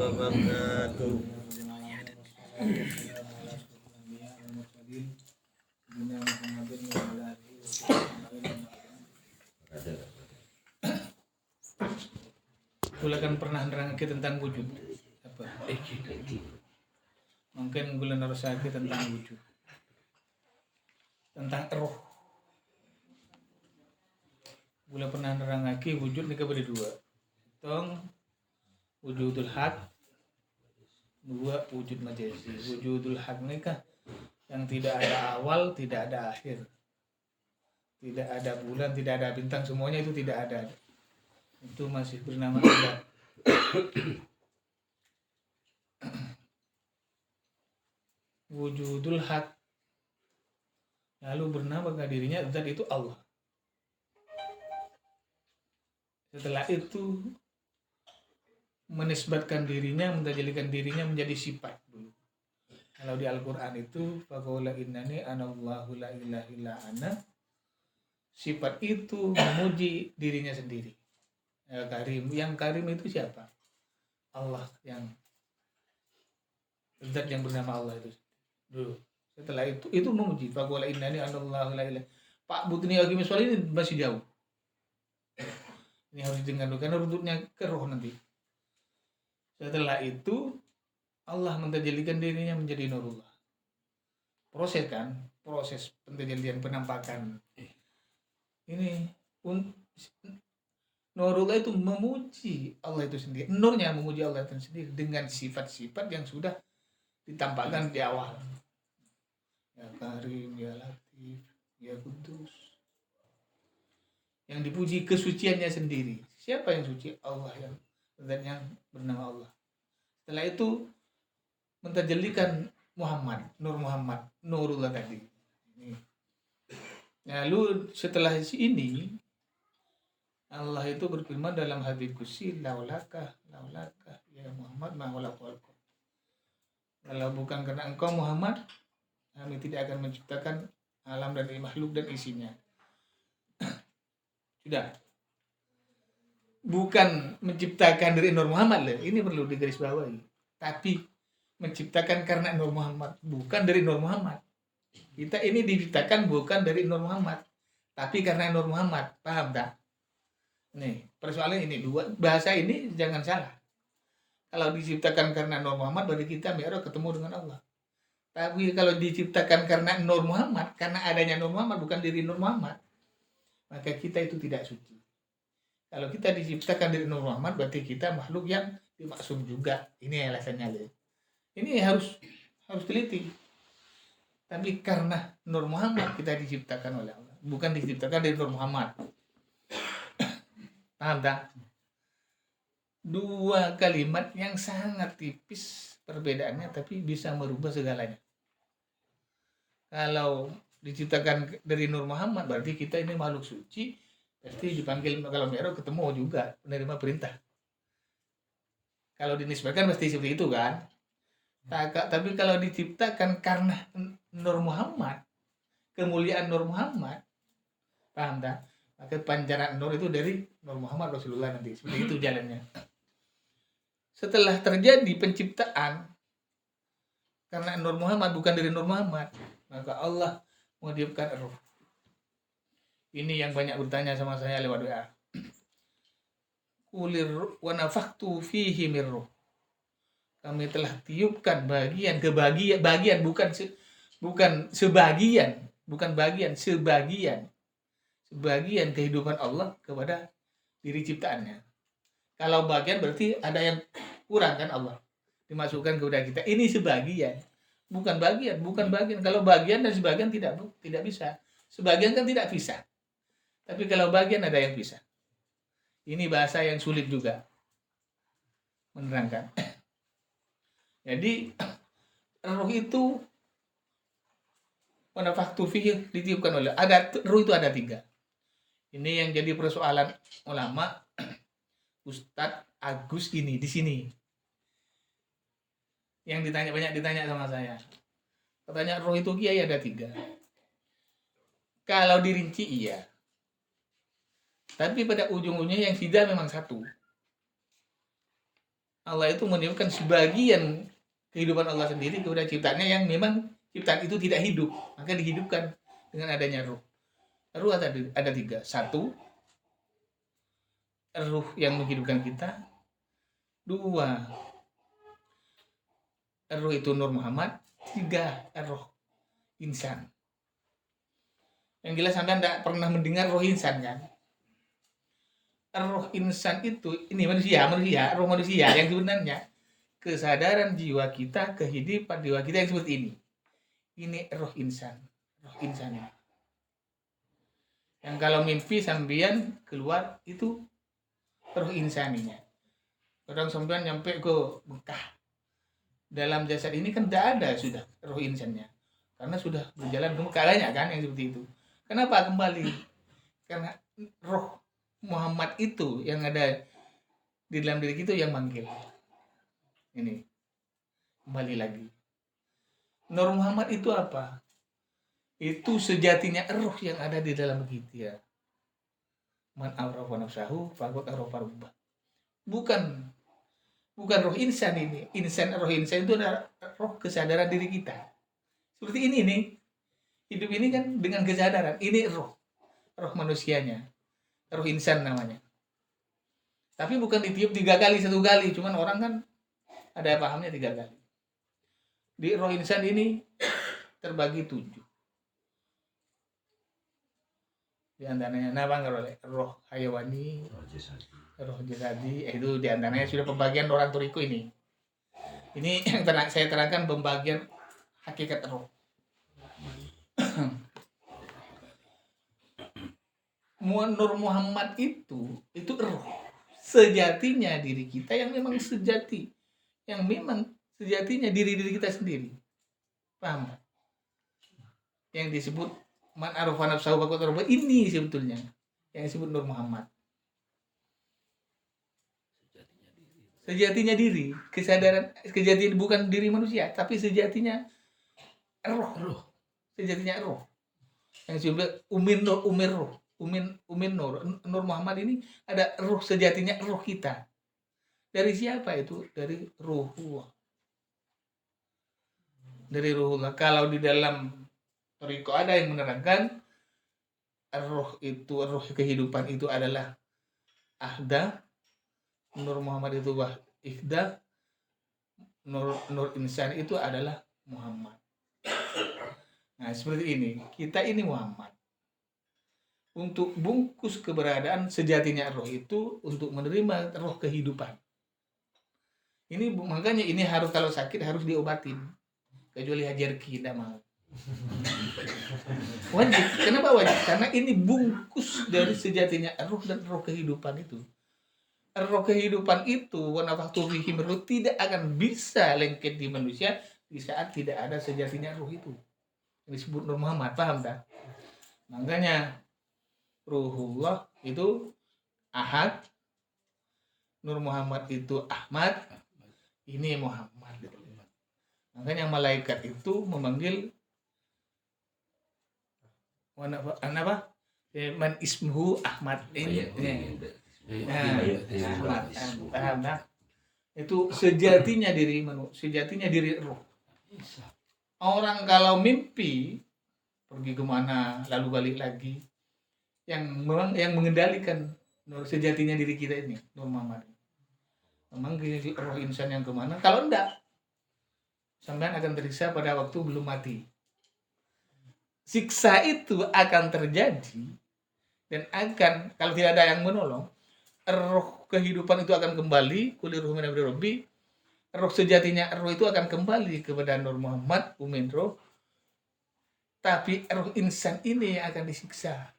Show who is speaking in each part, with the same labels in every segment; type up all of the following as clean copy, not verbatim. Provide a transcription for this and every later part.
Speaker 1: wabarakatuh.
Speaker 2: Gula kan pernah nerangake tentang wujud apa? Mungkin gula nerusake tentang wujud, tentang roh. Gula pernah nerangake wujud ni kabeh dua. Tong wujudul haq, dua wujud majazi. Wujudul haq ni kah yang tidak ada awal, tidak ada akhir. Tidak ada bulan, tidak ada bintang, semuanya itu tidak ada. Itu masih bernama zat. Wujudul haq, lalu bernama dirinya zat itu Allah. Setelah itu menisbatkan dirinya, menjadikan dirinya menjadi sifat dulu. Kalau di Al-Quran itu faqala innani anallahu la ilaha illa ana, sifat itu memuji dirinya sendiri. Ya, Karim. Yang Karim itu siapa? Allah, yang zat yang bernama Allah itu dulu. Setelah itu memuji faqala innani anallahu la ilaha. Pak Butni Agimi soal ini masih jauh. Ini harus didengar karena rututnya ke roh nanti. Setelah itu Allah mentajalikan dirinya menjadi Nurullah. Proses kan? Proses pentajalian penampakan. Ini Nurullah itu memuji Allah itu sendiri. Nurnya memuji Allah itu sendiri dengan sifat-sifat yang sudah ditampakkan di awal. Ya Karim, ya Latif, ya Kudus. Yang dipuji kesuciannya sendiri. Siapa yang suci? Allah, yang zat yang bernama Allah. Setelah itu mentajalikan Muhammad, Nur Muhammad, Nurullah tadi. Lalu setelah ini Allah itu berfirman dalam hadits qudsi, laulaka ya Muhammad ma khalaqal. Kalau bukan karena engkau Muhammad, kami tidak akan menciptakan alam dan makhluk dan isinya. Sudah. Bukan menciptakan dari Nur Muhammad loh. Ini perlu digarisbawahi. Tapi menciptakan karena Nur Muhammad, bukan dari Nur Muhammad. Kita ini diciptakan bukan dari Nur Muhammad, tapi karena Nur Muhammad. Paham tak? Nih, persoalannya ini dua bahasa ini jangan salah. Kalau diciptakan karena Nur Muhammad, berarti kita mi'raj ketemu dengan Allah. Tapi kalau diciptakan karena Nur Muhammad, karena adanya Nur Muhammad bukan diri Nur Muhammad, maka kita itu tidak suci. Kalau kita diciptakan dari Nur Muhammad, berarti kita makhluk yang dimaksum juga. Ini alasannya. Ini harus teliti. Tapi karena Nur Muhammad kita diciptakan oleh Allah, bukan diciptakan dari Nur Muhammad. Paham tak? Dua kalimat yang sangat tipis perbedaannya, tapi bisa merubah segalanya. Kalau diciptakan dari Nur Muhammad, berarti kita ini makhluk suci, pasti dipanggil kalau mi'raj ketemu juga penerima perintah. Kalau dinisbatkan pasti seperti itu kan. Tapi kalau diciptakan karena Nur Muhammad, kemuliaan Nur Muhammad, paham tak? Maka pancaran Nur itu dari Nur Muhammad Rasulullah nanti. Seperti itu jalannya. Setelah terjadi penciptaan karena Nur Muhammad bukan dari Nur Muhammad, maka Allah menghidupkan roh. Ini yang banyak bertanya sama saya lewat WA. Kulir wa nafakhtu fihi min ruh. Kami telah tiupkan bagian sebagian kehidupan Allah kepada diri ciptaannya. Kalau bagian berarti ada yang kurang kan Allah dimasukkan kepada kita. Ini sebagian, bukan bagian. Kalau bagian dan sebagian tidak bisa. Sebagian kan tidak bisa. Tapi kalau bagian ada yang bisa. Ini bahasa yang sulit juga menerangkan. Jadi roh itu pada waktu fikih ditiupkan oleh roh itu ada 3. Ini yang jadi persoalan ulama Ustadz Agus ini di sini. Yang banyak ditanya sama saya. Katanya roh itu kiai ada 3. Kalau dirinci iya. Tapi pada ujung-ujungnya yang tidak memang 1. Allah itu meniupkan sebagian kehidupan Allah sendiri kepada ciptaannya yang memang ciptaan itu tidak hidup, maka dihidupkan dengan adanya ruh. Ruh ada tiga. Satu, ruh yang menghidupkan kita. Dua, ruh itu Nur Muhammad. Tiga, ruh insan. Yang jelas Anda tidak pernah mendengar roh insan kan? Roh insan itu, ini roh manusia yang sebenarnya kesadaran jiwa kita, kehidupan jiwa kita yang seperti ini. Ini roh insan ini. Yang kalau mimpi sambian keluar itu roh insaninya. Orang sambian nyampe ke Mekah. Dalam jasad ini kan tidak ada sudah roh insannya. Karena sudah berjalan ke Mekah banyak kan yang seperti itu. Kenapa kembali? Karena roh Muhammad itu yang ada di dalam diri kita yang manggil. Ini kembali lagi. Nur Muhammad itu apa? Itu sejatinya roh yang ada di dalam kita. Man arafa nafsahu faqad arafa rabbah. Bukan roh insan ini. Roh insan itu adalah roh kesadaran diri kita. Seperti ini nih. Hidup ini kan dengan kesadaran. Ini roh manusianya. Roh insan namanya. Tapi bukan ditiup 3 kali, 1 kali. Cuman orang kan ada pahamnya 3 kali. Di roh insan ini terbagi 7. Di antaranya roh hayawani, roh jasadi, itu di antaranya sudah pembagian orang Turiko ini. Ini yang saya terangkan pembagian hakikat roh. Nur Muhammad itu roh sejatinya diri kita yang memang sejati, yang memang sejatinya diri kita sendiri. Paham? Yang disebut man arafa nafsahu faqad arafa, ini sebetulnya yang disebut Nur Muhammad. Sejatinya diri, kesadaran, sejatinya bukan diri manusia, tapi sejatinya roh. Sejatinya roh. Yang disebut Umin Nur Muhammad ini ada roh sejatinya, roh kita. Dari siapa itu? Dari Ruhullah. Dari Ruhullah. Kalau di dalam Toriko ada yang menerangkan roh itu, roh kehidupan itu adalah Ahda, Nur Muhammad itu Ihda, Nur Insan itu adalah Muhammad. Nah seperti ini, kita ini Muhammad. Untuk bungkus keberadaan sejatinya roh itu untuk menerima roh kehidupan. Ini makanya ini harus, kalau sakit harus diobatin. Kecuali hajarki tidak mau. Wajib. Kenapa wajib? Karena ini bungkus dari sejatinya roh dan roh kehidupan itu. Roh kehidupan itu wanafaktu fihi min ruh tidak akan bisa lengket di manusia di saat tidak ada sejatinya roh itu. Ini disebut Nur Muhammad, paham tak? Makanya Ruhullah itu Ahad, Nur Muhammad itu Ahmad, ini Muhammad. Makanya malaikat itu memanggil apa? Man ismuhu Ahmad. Ahmad. Itu sejatinya diri manusia, sejatinya diri roh. Orang kalau mimpi pergi kemana lalu balik lagi, yang mengendalikan sejatinya diri kita ini Nur Muhammad. Memanggil roh insan yang kemana? Kalau enggak, sampean akan tersiksa pada waktu belum mati. Siksa itu akan terjadi dan akan, kalau tidak ada yang menolong, roh kehidupan itu akan kembali, kuli ruh min amri rabbi. Roh sejatinya roh itu akan kembali kepada Nur Muhammad umin roh. Tapi roh insan ini yang akan disiksa.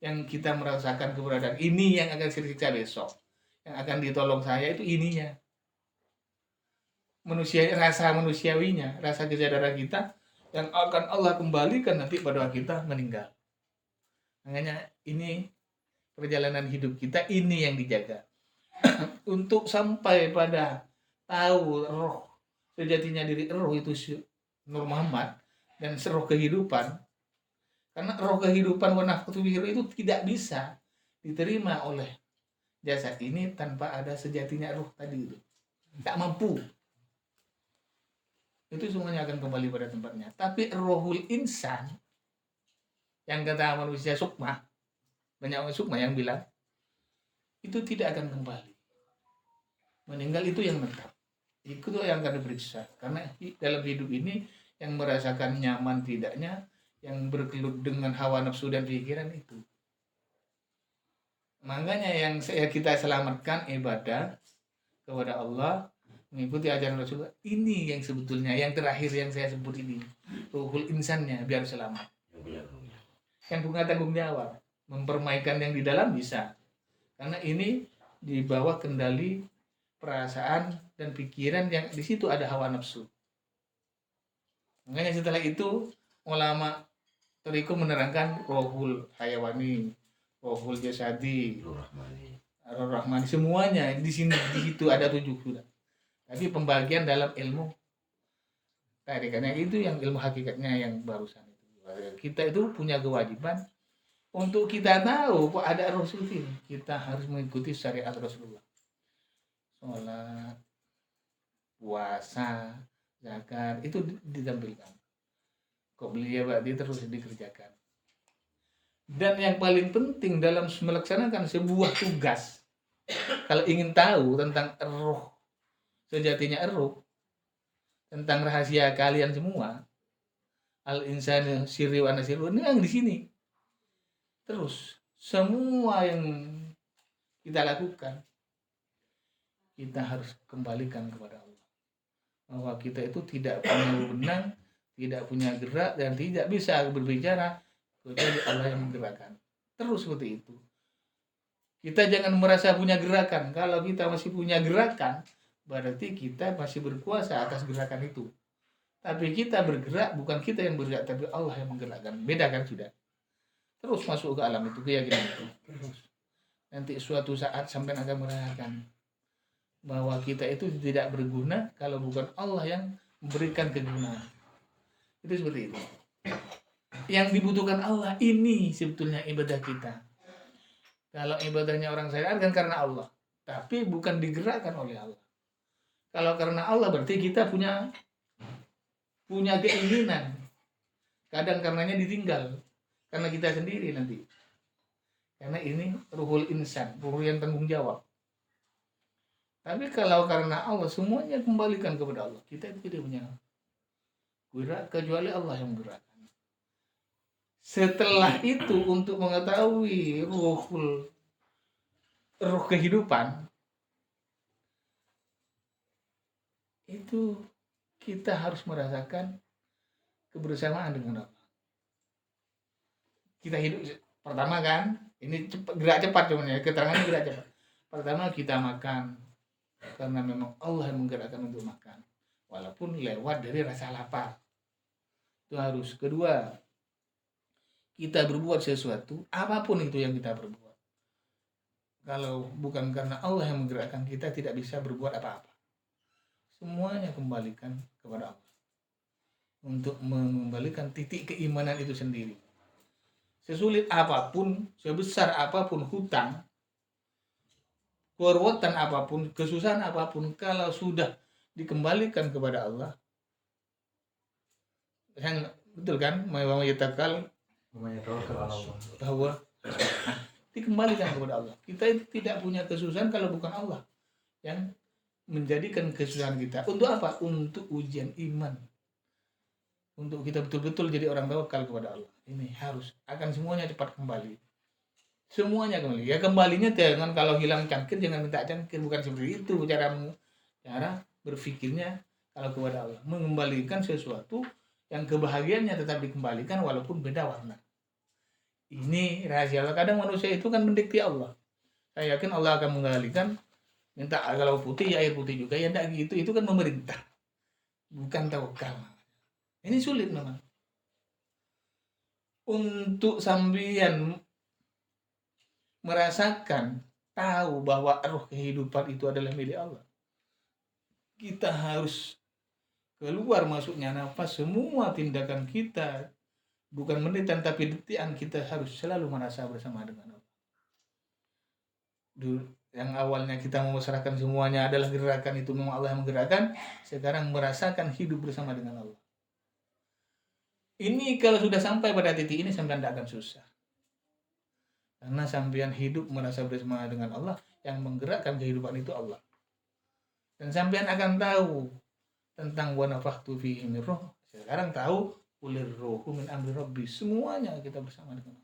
Speaker 2: Yang kita merasakan keberadaan ini yang akan disiksa besok. Yang akan ditolong saya itu ininya. Rasa manusiawinya, rasa kesadaran kita yang akan Allah kembalikan nanti pada kita meninggal. Makanya ini perjalanan hidup kita ini yang dijaga. Untuk sampai pada tahu roh sejatinya diri roh itu Nur Muhammad dan roh kehidupan. Karena roh kehidupan wanafatu bihi itu tidak bisa diterima oleh jasad ini tanpa ada sejatinya roh tadi itu. tak mampu. Itu semuanya akan kembali pada tempatnya. Tapi rohul insan, yang kata manusia sukma, banyak orang sukma yang bilang, itu tidak akan kembali. Meninggal itu yang menetap. Itu yang akan diperiksa. Karena dalam hidup ini, yang merasakan nyaman tidaknya, yang berkelut dengan hawa nafsu dan pikiran itu. Makanya yang kita selamatkan ibadah kepada Allah, mengikuti ajaran Rasulullah. Ini yang sebetulnya, yang terakhir yang saya sebut ini. Ruhul insannya biar selamat. Yang punya tanggung jawab. Mempermaikan yang di dalam bisa. Karena ini di bawah kendali perasaan dan pikiran yang di situ ada hawa nafsu. Makanya setelah itu ulama Toriko menerangkan rohul hayawani, rohul jasadi, roh rahmani, semuanya di sini di situ ada 7 sudah. Tapi pembagian dalam ilmu tadi karena itu yang ilmu hakikatnya yang barusan itu. Kita itu punya kewajiban untuk kita tahu kok ada Rasul ini, kita harus mengikuti syariat Rasulullah. Sholat, puasa, zakat itu ditampilkan. Kok beliau berarti terus dikerjakan. Dan yang paling penting dalam melaksanakan sebuah tugas, kalau ingin tahu tentang roh, sejatinya roh, tentang rahasia kalian semua, al insani sirri wa nasiru, ini yang di sini. Terus semua yang kita lakukan, kita harus kembalikan kepada Allah. Bahwa kita itu tidak punya wewenang, tidak punya gerak, dan tidak bisa berbicara kecuali Allah yang menggerakkan. Terus seperti itu. Kita jangan merasa punya gerakan. Kalau kita masih punya gerakan, berarti kita masih berkuasa atas gerakan itu. Tapi kita bergerak, bukan kita yang bergerak, tapi Allah yang menggerakkan. Beda kan sudah. Terus masuk ke alam itu, keyakinan itu. Terus. Nanti suatu saat sampai akan merasakan bahwa kita itu tidak berguna kalau bukan Allah yang memberikan kegunaan. Itu seperti itu. Yang dibutuhkan Allah ini sebetulnya ibadah kita. Kalau ibadahnya orang syariat kan karena Allah, tapi bukan digerakkan oleh Allah. Kalau karena Allah berarti kita punya keinginan. Kadang karenanya ditinggal karena kita sendiri nanti. Karena ini ruhul insan, ruh yang tanggung jawab. Tapi kalau karena Allah semuanya kembalikan kepada Allah. Kita tidak punya gerak kecuali Allah yang menggerakkan. Setelah itu untuk mengetahui roh kehidupan itu kita harus merasakan kebersamaan dengan Allah. Kita hidup pertama kan, ini gerak cepat sebenarnya, keterangannya gerak cepat. Pertama kita makan karena memang Allah yang menggerakkan untuk makan, walaupun lewat dari rasa lapar. Itu harus. Kedua, kita berbuat sesuatu, apapun itu yang kita berbuat. Kalau bukan karena Allah yang menggerakkan, kita tidak bisa berbuat apa-apa. Semuanya kembalikan kepada Allah. Untuk mengembalikan titik keimanan itu sendiri. Sesulit apapun, sebesar apapun hutang, perbuatan apapun, kesusahan apapun, kalau sudah dikembalikan kepada Allah, yang betul kan, bahwa dikembalikan kepada Allah. Kita tidak punya kesusahan kalau bukan Allah yang menjadikan kesusahan kita. Untuk apa? Untuk ujian iman. Untuk kita betul-betul jadi orang tawakal kepada Allah. Ini harus. Akan semuanya cepat kembali. Semuanya kembali. Ya kembalinya jangan kalau hilang cangkir jangan minta cangkir. Bukan seperti itu cara berpikirnya kalau kepada Allah. Mengembalikan sesuatu yang kebahagiaannya tetap dikembalikan walaupun beda warna. Ini rahasia Allah. Kadang manusia itu kan mendikti Allah. Saya yakin Allah akan mengalihkan. Minta kalau putih ya air putih juga. Ya enggak gitu. Itu kan memerintah. Bukan tawakal. Ini sulit memang. Untuk sambian merasakan, tahu bahwa roh kehidupan itu adalah milik Allah. Kita harus keluar masuknya nafas, semua tindakan kita bukan menitan tapi detikan kita harus selalu merasa bersama dengan Allah. yang awalnya kita memusrahkan semuanya adalah gerakan itu memang Allah yang menggerakkan, sekarang merasakan hidup bersama dengan Allah. Ini kalau sudah sampai pada titik ini sampai tidak akan susah. Karena sampean hidup merasa bersama dengan Allah, yang menggerakkan kehidupan itu Allah. Dan sampean akan tahu tentang wa nafakhtu fihi min ruh. Sekarang tahu ulir ruhu min amri rabbi. Semuanya kita bersama dengan Allah.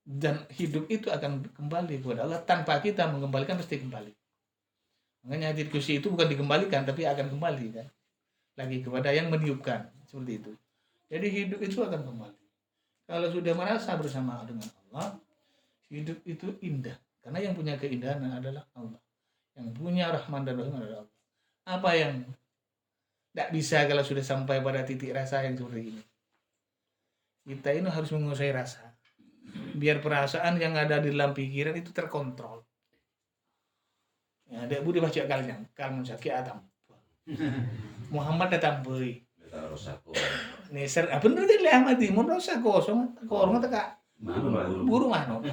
Speaker 2: Dan hidup itu akan kembali kepada Allah tanpa kita mengembalikan, pasti kembali. Makanya hadits qudsi itu bukan dikembalikan tapi akan kembali kan. Lagi kepada yang meniupkan, seperti itu. Jadi hidup itu akan kembali. Kalau sudah merasa bersama dengan Allah, hidup itu indah. Karena yang punya keindahan adalah Allah. Yang punya Rahman dan Rahim adalah Allah. Apa yang tidak bisa kalau sudah sampai pada titik rasa yang seperti ini? Kita ini harus menguasai rasa. Biar perasaan yang ada di dalam pikiran itu terkontrol. Ya, ada budi baca kalnya, kalmun sakit atam. Muhammad datang boy. Neser, bener kan lah mati, mun rosa kosong, korong tak buru mano.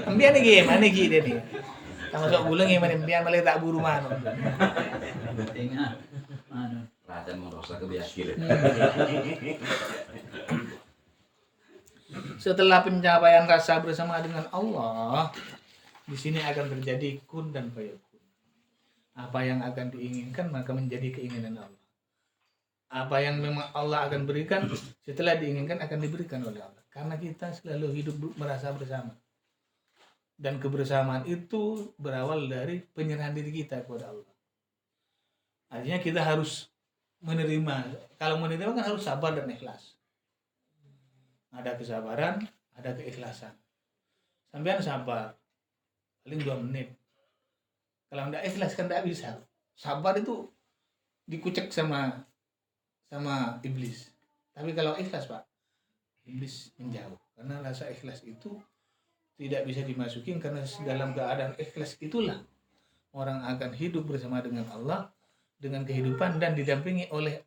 Speaker 2: Ambian lagi, mana lagi dia nih? Sama sok bulan yang mana ambian malah tak buru mano.
Speaker 1: Tengah, mana? Rasa mau rosa kebiasaan.
Speaker 2: Setelah pencapaian rasa bersama dengan Allah, di sini akan terjadi kun dan fayakun. Apa yang akan diinginkan maka menjadi keinginan Allah. Apa yang memang Allah akan berikan setelah diinginkan akan diberikan oleh Allah. Karena kita selalu hidup merasa bersama. Dan kebersamaan itu berawal dari penyerahan diri kita kepada Allah. Artinya kita harus menerima. Kalau menerima kan harus sabar dan ikhlas. Ada kesabaran, ada keikhlasan. Sampean sabar, paling 2 menit. Kalau tidak ikhlas kan tidak bisa. Sabar itu dikucek sama iblis. Tapi kalau ikhlas Pak, iblis menjauh. Karena rasa ikhlas itu tidak bisa dimasukin, karena dalam keadaan ikhlas itulah orang akan hidup bersama dengan Allah, dengan kehidupan dan didampingi oleh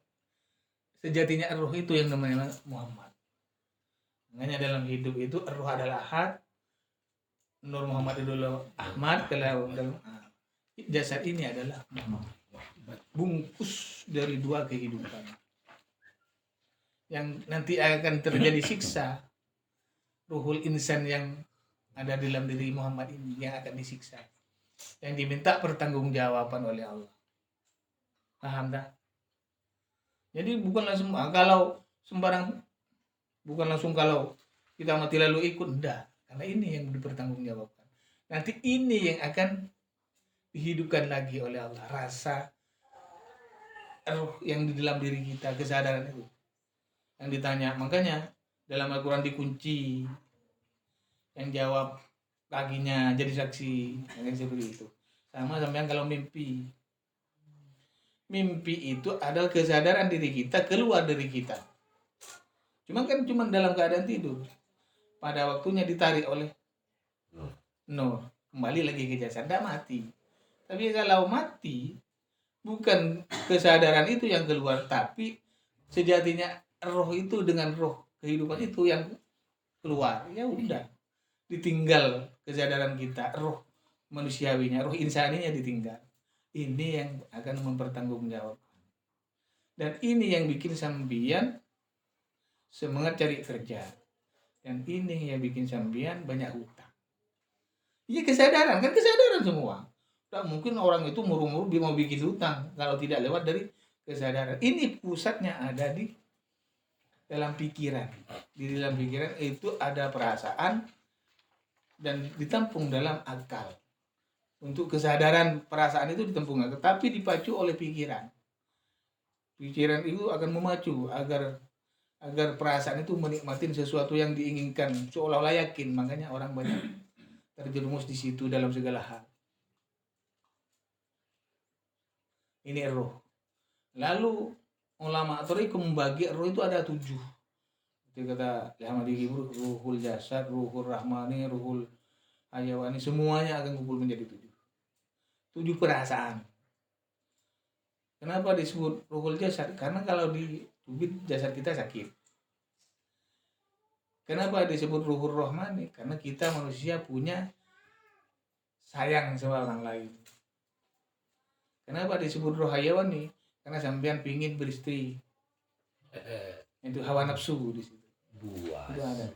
Speaker 2: sejatinya roh itu yang namanya Muhammad. Makanya dalam hidup itu roh adalah Ahad, Nur Muhammad itu adalah Ahmad, kalau dalam jasad ini adalah Muhammad. Bungkus dari 2 kehidupan. Yang nanti akan terjadi siksa. Ruhul insan yang ada dalam diri Muhammad ini yang akan disiksa. Yang diminta pertanggungjawaban oleh Allah. Paham dah? Jadi bukan langsung kalau sembarang, bukan langsung kalau kita mati lalu ikut, enggak. Karena ini yang dipertanggungjawabkan. Nanti ini yang akan dihidupkan lagi oleh Allah. Rasa roh yang di dalam diri kita, kesadaran itu. Yang ditanya, makanya dalam Al-Quran dikunci. Yang jawab kakinya jadi saksi. Yang seperti itu. Sama sampean kalau mimpi. Mimpi itu adalah kesadaran diri kita keluar dari kita. Cuma dalam keadaan tidur. Pada waktunya ditarik oleh Nur. Kembali lagi ke jasad, tidak mati. Tapi kalau mati, bukan kesadaran itu yang keluar, tapi sejatinya roh itu dengan roh kehidupan itu yang keluar. Ya udah, ditinggal kesadaran kita, roh manusiawinya, roh insaninya ditinggal. Ini yang akan mempertanggungjawabkan. Dan ini yang bikin sambian semangat cari kerja. Dan ini yang bikin sambian banyak hutang. Iya kesadaran, kan kesadaran semua. Tak mungkin orang itu muru-muru dia mau bikin hutang kalau tidak lewat dari kesadaran. Ini pusatnya ada di dalam pikiran. Di dalam pikiran itu ada perasaan dan ditampung dalam akal. Untuk kesadaran perasaan itu ditampung akal, tapi dipacu oleh pikiran. Pikiran itu akan memacu agar perasaan itu menikmatin sesuatu yang diinginkan, seolah-olah yakin. Makanya orang banyak terjerumus di situ dalam segala hal. Ini roh. Lalu ulama Thariqah membagi roh itu ada 7. Seperti kata Ahmadi Hibur, ruhul jasad, ruhul rahmani, ruhul hayawani, semuanya akan kumpul menjadi 7. 7 perasaan. Kenapa disebut ruhul jasad? Karena kalau ditubit jasad kita sakit. Kenapa disebut ruhul rahmani? Karena kita manusia punya sayang sama orang lain. Kenapa disebut roh hayawani? Karena sampean pingin beristri. Itu hawa nafsu di situ. Itu ada.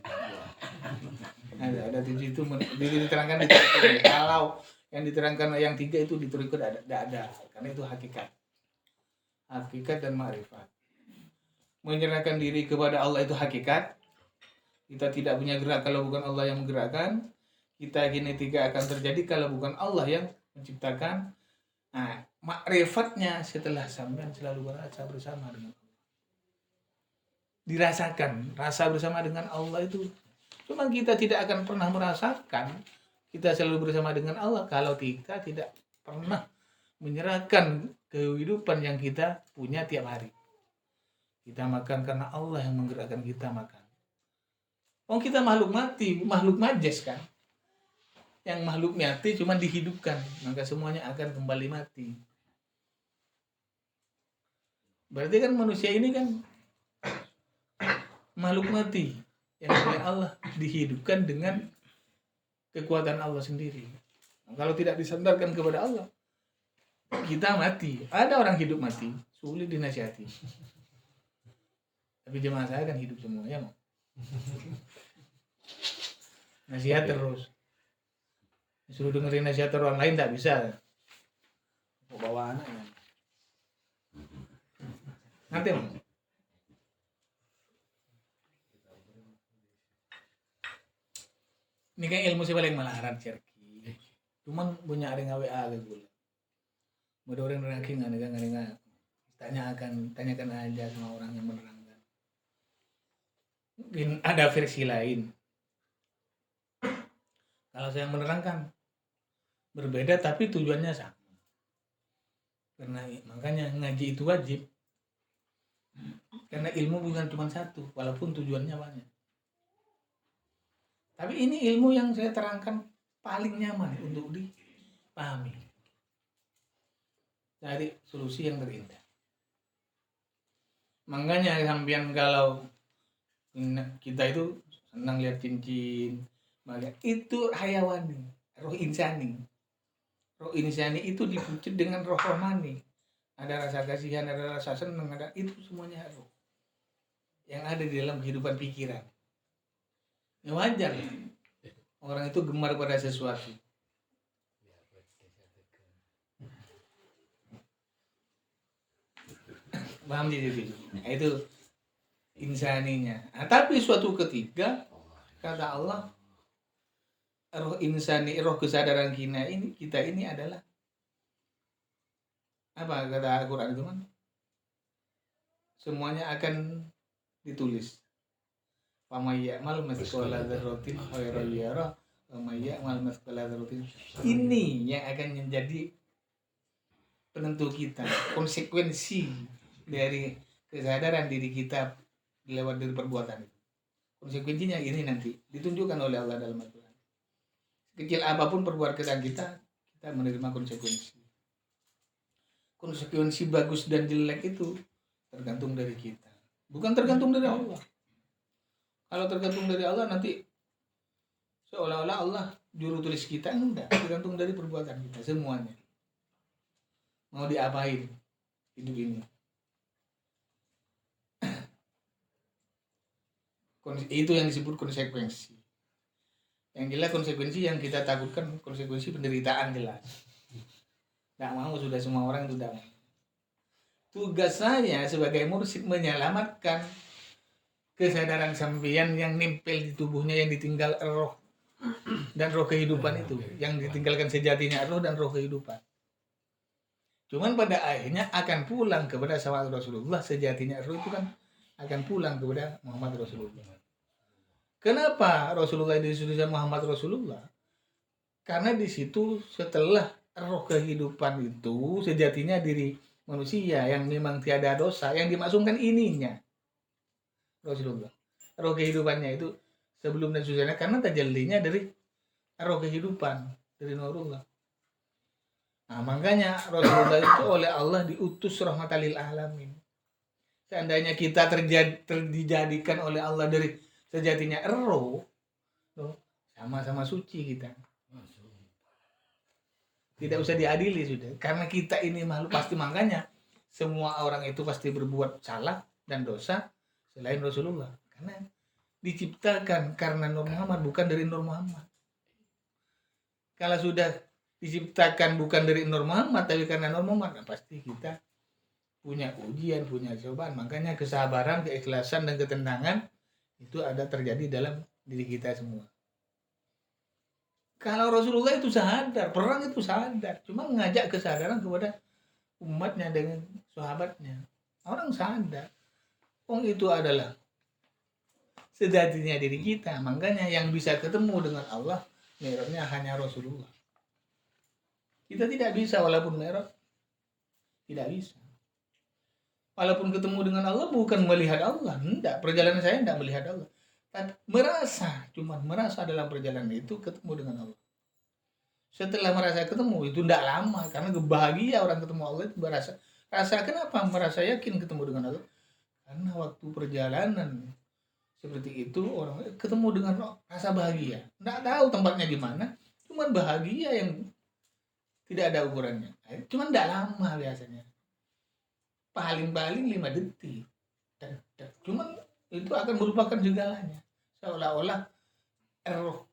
Speaker 2: Ada di situ diterangkan di situ. Kalau yang diterangkan yang 3 itu diterikut ada. Karena itu hakikat dan ma'rifat. Menyerahkan diri kepada Allah itu hakikat. Kita tidak punya gerak kalau bukan Allah yang menggerakkan. Kita genetika akan terjadi kalau bukan Allah yang menciptakan. Nah, makrifatnya setelah sampean selalu merasa bersama dengan Allah. Dirasakan rasa bersama dengan Allah itu. Cuma kita tidak akan pernah merasakan kita selalu bersama dengan Allah kalau kita tidak pernah menyerahkan kehidupan yang kita punya tiap hari. Kita makan karena Allah yang menggerakkan kita makan. Oh, kita makhluk mati, makhluk majes kan. Yang makhluk mati cuma dihidupkan, maka semuanya akan kembali mati. Berarti kan manusia ini kan makhluk mati yang oleh Allah dihidupkan dengan kekuatan Allah sendiri. Nah, kalau tidak disandarkan kepada Allah, kita mati. Ada orang hidup mati, sulit dinasihati. Tapi jemaah saya kan hidup semua, ya mau. Nasihat terus. Suruh dengerin nasihat orang lain tak bisa. Bawa anak ya. Nanti mau. Ini kan ilmu sih paling melarat cerki. Cuman punya ada WA gitu. Mudah orang ranking nggak tanyakan aja sama orang yang menerangkan. Mungkin ada versi lain. Kalau saya menerangkan berbeda tapi tujuannya sama. Karena makanya ngaji itu wajib. Karena ilmu bukan cuma satu, walaupun tujuannya banyak. Tapi ini ilmu yang saya terangkan paling nyaman untuk dipahami. Cari solusi yang terindah. Makanya sampean kalau kita itu senang lihat cincin, maka itu hayawani, roh insani. Roh insani itu dipucut dengan roh rohani. Ada rasa kasihan, ada rasa senang, ada itu semuanya roh yang ada di dalam kehidupan pikiran. Ya wajar. Orang itu gemar pada sesuatu. Paham jadi? Nah, itu insaninya. Nah, tapi suatu ketika kata Allah, roh insani, roh kesadaran kita ini adalah apa kata Al-Quran itu kan? Semuanya akan ditulis. Pamayyamal masqala dzarratin khairan yarah, pamayyamal masqala dzarratin. Ini yang akan menjadi penentu kita, konsekuensi dari kesadaran diri kita lewat dari perbuatan itu. Konsekuensinya ini nanti ditunjukkan oleh Allah dalam Al-Quran. Kecil apapun perbuatan kita menerima konsekuensi. Konsekuensi bagus dan jelek itu tergantung dari kita, bukan tergantung dari Allah. Kalau tergantung dari Allah nanti seolah-olah Allah juru tulis kita, enggak, tergantung dari perbuatan kita semuanya. Mau diapain hidup ini? Itu yang disebut konsekuensi. Yang jelas konsekuensi yang kita takutkan konsekuensi penderitaan jelas. Tidak mau, sudah semua orang sudah mau. Tugas saya sebagai mursyid menyelamatkan kesadaran sampeyan yang nempel di tubuhnya, yang ditinggal roh dan roh kehidupan itu, yang ditinggalkan sejatinya roh dan roh kehidupan. Cuman pada akhirnya akan pulang kepada sahabat Rasulullah, sejatinya roh itu kan akan pulang kepada Muhammad Rasulullah. Kenapa Rasulullah disebut Muhammad Rasulullah? Karena di situ setelah roh kehidupan itu sejatinya diri manusia yang memang tiada dosa, yang dimaksumkan ininya Rasulullah. Roh kehidupannya itu sebelum dan sesudahnya, karena tajallinya dari roh kehidupan, dari Nurullah. Nah, makanya Rasulullah itu oleh Allah diutus rahmatan lil alamin. Seandainya kita dijadikan oleh Allah dari sejatinya roh, sama-sama suci kita. Tidak usah diadili sudah. Karena kita ini makhluk pasti, makanya semua orang itu pasti berbuat salah dan dosa selain Rasulullah. Karena diciptakan karena Nur Muhammad, bukan dari Nur Muhammad. Kalau sudah diciptakan bukan dari Nur Muhammad tapi karena Nur Muhammad, nah pasti kita punya ujian, punya cobaan. Makanya kesabaran, keikhlasan dan ketenangan itu ada terjadi dalam diri kita semua. Kalau Rasulullah itu sadar, perang itu sadar, cuma mengajak kesadaran kepada umatnya dengan sahabatnya. Orang sadar, itu adalah sejatinya diri kita. Makanya yang bisa ketemu dengan Allah, mi'rajnya hanya Rasulullah. Kita tidak bisa walaupun mi'raj, tidak bisa. Walaupun ketemu dengan Allah bukan melihat Allah, enggak. Perjalanan saya enggak melihat Allah. Tapi cuma merasa dalam perjalanan itu ketemu dengan Allah. Setelah merasa ketemu itu enggak lama, karena bahagia orang ketemu Allah itu rasa kenapa? Merasa yakin ketemu dengan Allah. Karena waktu perjalanan seperti itu orang ketemu dengan rasa bahagia. Enggak tahu tempatnya di mana, cuma bahagia yang tidak ada ukurannya. Cuma enggak lama biasanya. Paling-paling 5 detik. Cuman itu akan merupakan segalanya. Seolah-olah roh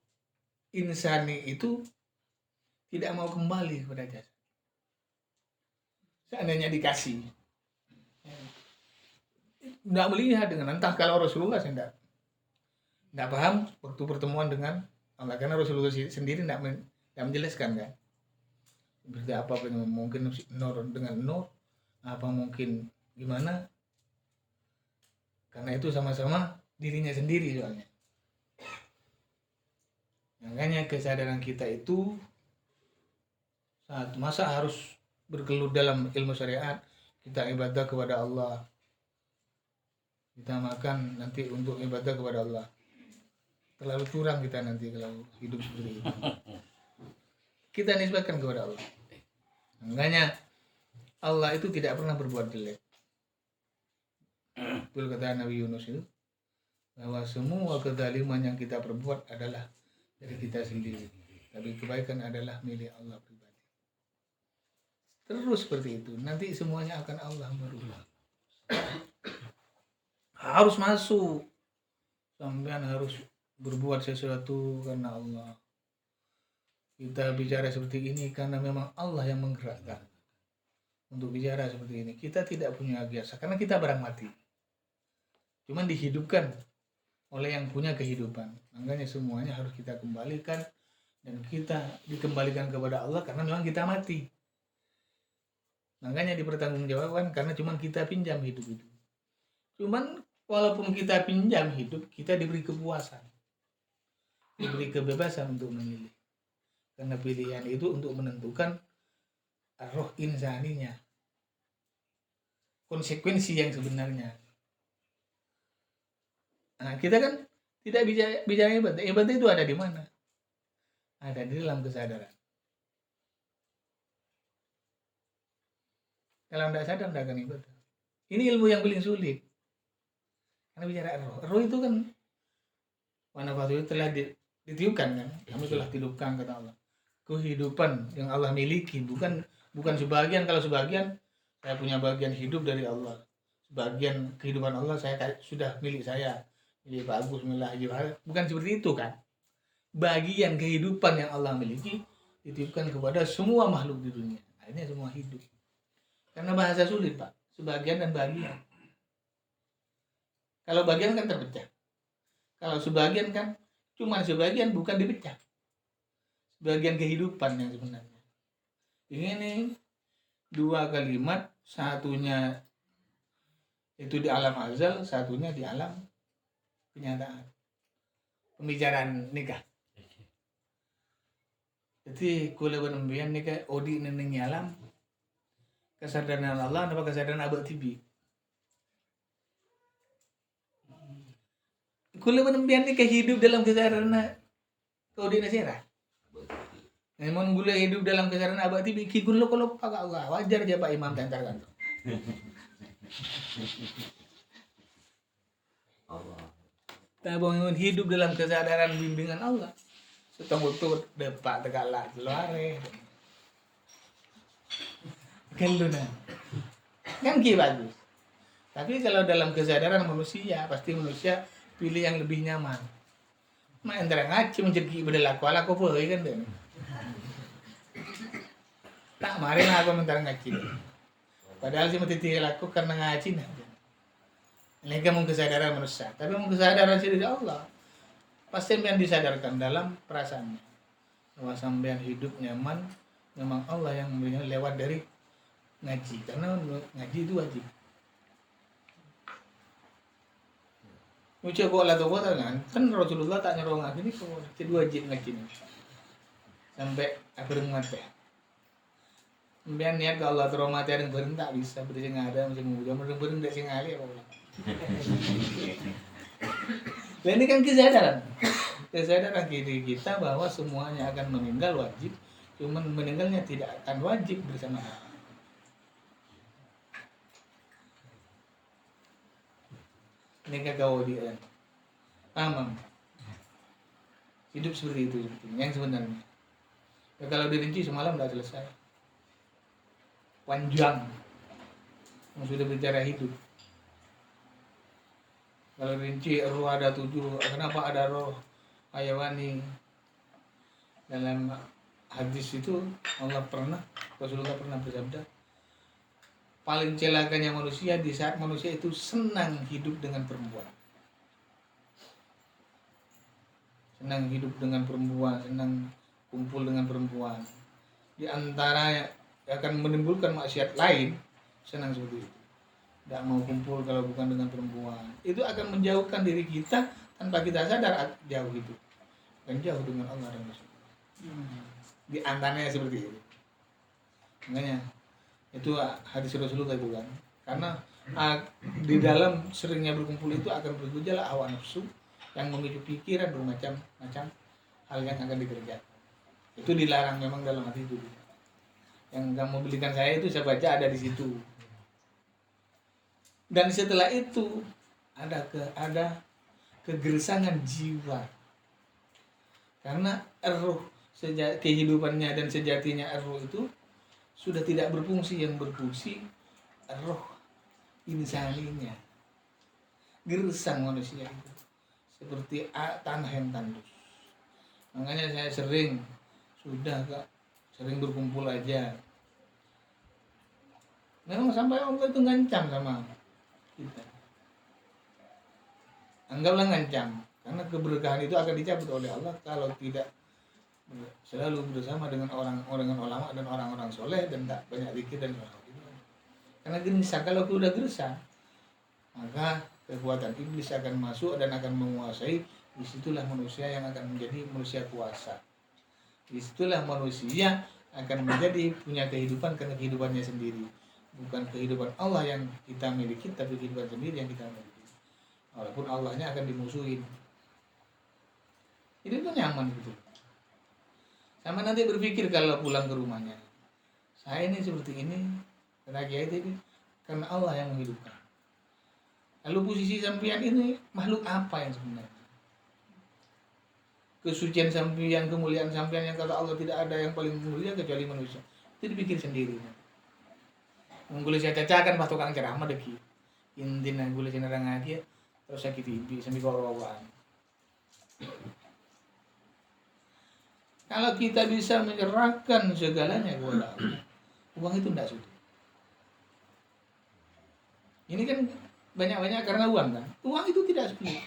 Speaker 2: insani itu tidak mau kembali kepada jasad. Seandainya dikasih. Tidak melihat dengan entah kalau Rasulullah saya tidak paham waktu pertemuan dengan Allah. Karena Rasulullah sendiri tidak menjelaskan kan. Seperti apa mungkin nur dengan nur, apa mungkin gimana. Karena itu sama-sama dirinya sendiri soalnya. Makanya kesadaran kita itu saat masa harus bergelut dalam ilmu syariat, kita ibadah kepada Allah, kita makan nanti untuk ibadah kepada Allah. Terlalu curang kita nanti kalau hidup seperti itu. Kita nisbatkan kepada Allah. Makanya Allah itu tidak pernah berbuat jelek. Betul kata Nabi Yunus itu, bahwa semua kezaliman yang kita perbuat adalah dari kita sendiri, tapi kebaikan adalah milik Allah pribadi. Terus seperti itu, nanti semuanya akan Allah merubah. Harus masuk, sampean harus berbuat sesuatu karena Allah. Kita bicara seperti ini karena memang Allah yang menggerakkan untuk bicara seperti ini. Kita tidak punya biasa karena kita barang mati. Cuman dihidupkan oleh yang punya kehidupan. Makanya semuanya harus kita kembalikan dan kita dikembalikan kepada Allah karena memang kita mati. Makanya dipertanggungjawabkan karena cuman kita pinjam hidup itu. Cuman walaupun kita pinjam hidup, kita diberi kepuasan. Diberi kebebasan untuk memilih. Karena pilihan itu untuk menentukan roh insaninya. Konsekuensi yang sebenarnya. Nah, kita kan tidak bicara ibadah. Ibadah itu ada di mana? Ada di dalam kesadaran. Kalau tidak sadar, tidak akan ibadah. Ini ilmu yang paling sulit. Karena bicara roh. Roh itu kan mana itu telah ditiupkan kan. Kami telah tidupkan kata Allah. Kehidupan yang Allah miliki. Bukan sebagian. Kalau sebagian, saya punya bagian hidup dari Allah. Sebagian kehidupan Allah saya sudah milik saya. Jadi bagus, bukan seperti itu kan. Bagian kehidupan yang Allah miliki dititipkan kepada semua makhluk di dunia. Akhirnya semua hidup. Karena bahasa sulit Pak, sebagian dan bagian. Kalau bagian kan terpecah. Kalau sebagian kan cuma sebagian, bukan dipecah. Sebagian kehidupan yang sebenarnya. Ini 2 kalimat, satunya itu di alam azal, satunya di alam kenyataan. Pembicaraan nikah. Jadi kula benembian nikah odi neneng alam kesadaran Allah apa kesadaran abad tibi. Kula benembian nikah hidup dalam kesadaran odi nasira. Namun gula hidup dalam kesadaran abad tibi ki gula kalau pak Allah wajar aja Pak Imam tentar kan.
Speaker 1: Allah.
Speaker 2: Tabungan hidup dalam kesadaran bimbingan Allah. Setengah betul depak tegalak luare. Gelunan. Kan ki bagus. Tapi kalau dalam kesadaran manusia, pasti manusia pilih yang lebih nyaman. Mak antara ngaji menjadi berlaku ala kau kan deh. Tak mari lah aku mentara ngaji. Padahal sih mesti laku karena ngaji nah. Ini kan kesadaran manusia. Tapi kesadaran sih dari Allah. Pasti yang disadarkan dalam perasaannya. Bahwa sampean hidup nyaman, memang Allah yang memberinya lewat dari ngaji. Karena ngaji itu wajib. Ucap kok lah tuh kan Rasulullah tak nyuruh ngaji ini kok jadi wajib ngaji nih sampai akhir mati. Kemudian niat kalau Allah terus mati ada bareng tak bisa beri sing ada mesti ngujam bareng tak sing ali apa. Dan ini kan kesadaran diri kita bahwa semuanya akan meninggal wajib, cuman meninggalnya tidak akan wajib bersama. Ini kagak dia paham hidup seperti itu yang sebenarnya ya, kalau dirinci semalam udah selesai panjang yang sudah bicara hidup. Kalau rinci roh ada 7, kenapa ada roh hayawani dalam hadis itu Rasulullah pernah bersabda paling celakanya manusia di saat manusia itu senang hidup dengan perempuan. Senang hidup dengan perempuan, senang kumpul dengan perempuan. Di antara yang akan menimbulkan maksiat lain, senang seperti itu. Tidak mau kumpul kalau bukan dengan perempuan. Itu akan menjauhkan diri kita tanpa kita sadar jauh itu. Dan jauh dengan Allah dan Rasulullah. Di antaranya seperti itu. Makanya itu hadis Rasulullah itu kan karena di dalam seringnya berkumpul itu akan bergejala hawa nafsu yang memicu pikiran bermacam-macam hal yang akan dikerjakan. Itu dilarang memang dalam hati itu. Yang kamu belikan saya itu saya baca ada di situ. Dan setelah itu ada kegerasangan jiwa karena roh kehidupannya dan sejatinya roh itu sudah tidak berfungsi, yang berfungsi roh insaninya. Gersang manusia itu seperti tanah yang tandus. Makanya saya sering berkumpul aja. Memang sampai Allah itu ngancam sama kita. Anggaplah ngancam, karena keberkahan itu akan dicabut oleh Allah kalau tidak selalu bersama dengan orang-orang ulama dan orang-orang soleh dan tak banyak zikir dan orang-orang. Karena gelisah, kalau sudah gelisah maka kekuatan iblis akan masuk dan akan menguasai. Disitulah manusia yang akan menjadi manusia kuasa. Disitulah manusia akan menjadi punya kehidupan karena kehidupannya sendiri, bukan kehidupan Allah yang kita miliki, tapi kehidupan sendiri yang kita miliki. Walaupun Allahnya akan dimusuhin. Itu tuh nyaman gitu. Sama nanti berpikir kalau pulang ke rumahnya, saya ini seperti ini, rakyat ini karena Allah yang menghidupkan. Lalu posisi sampean ini makhluk apa yang sebenarnya? Kesucian sampean, kemuliaan sampean yang kata Allah tidak ada yang paling mulia kecuali manusia. Itu dipikir sendiri. Menggulai saya cacakan pas tukang ceramah deki. Intinya gulai saya nerang aja, terus sakit ibi sambil bawa-bawaan. Kalau kita bisa menyerahkan segalanya kepada Allah, uang itu tidak sulit. Ini kan banyak-banyak karena uang kan. Uang itu tidak sulit.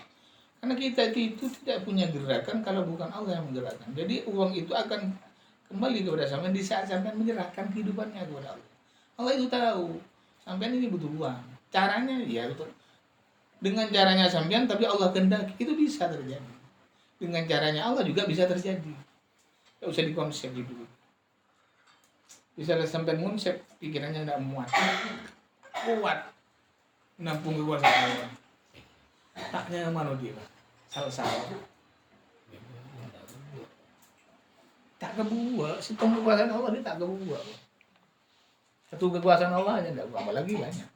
Speaker 2: Karena kita itu tidak punya gerakan kalau bukan Allah yang menggerakkan. Jadi uang itu akan kembali kepada sampean di saat sampean menyerahkan kehidupannya kepada Allah. Allah itu tahu sampean ini butuh uang. Caranya ya itu dengan caranya sampean, tapi Allah kehendaki itu bisa terjadi. Dengan caranya Allah juga bisa terjadi. Tidak usah dikonsep gitu. Bisa sampai konsep pikirannya tidak muat. Kuat menampung kekuasaan Allah. Taknya mana dia? Salah-salah. Tak kebuat. Sistem kekuasaan Allah ini tak kebuat. Satu kekuasaan Allah aja tidak apa lagi banyak.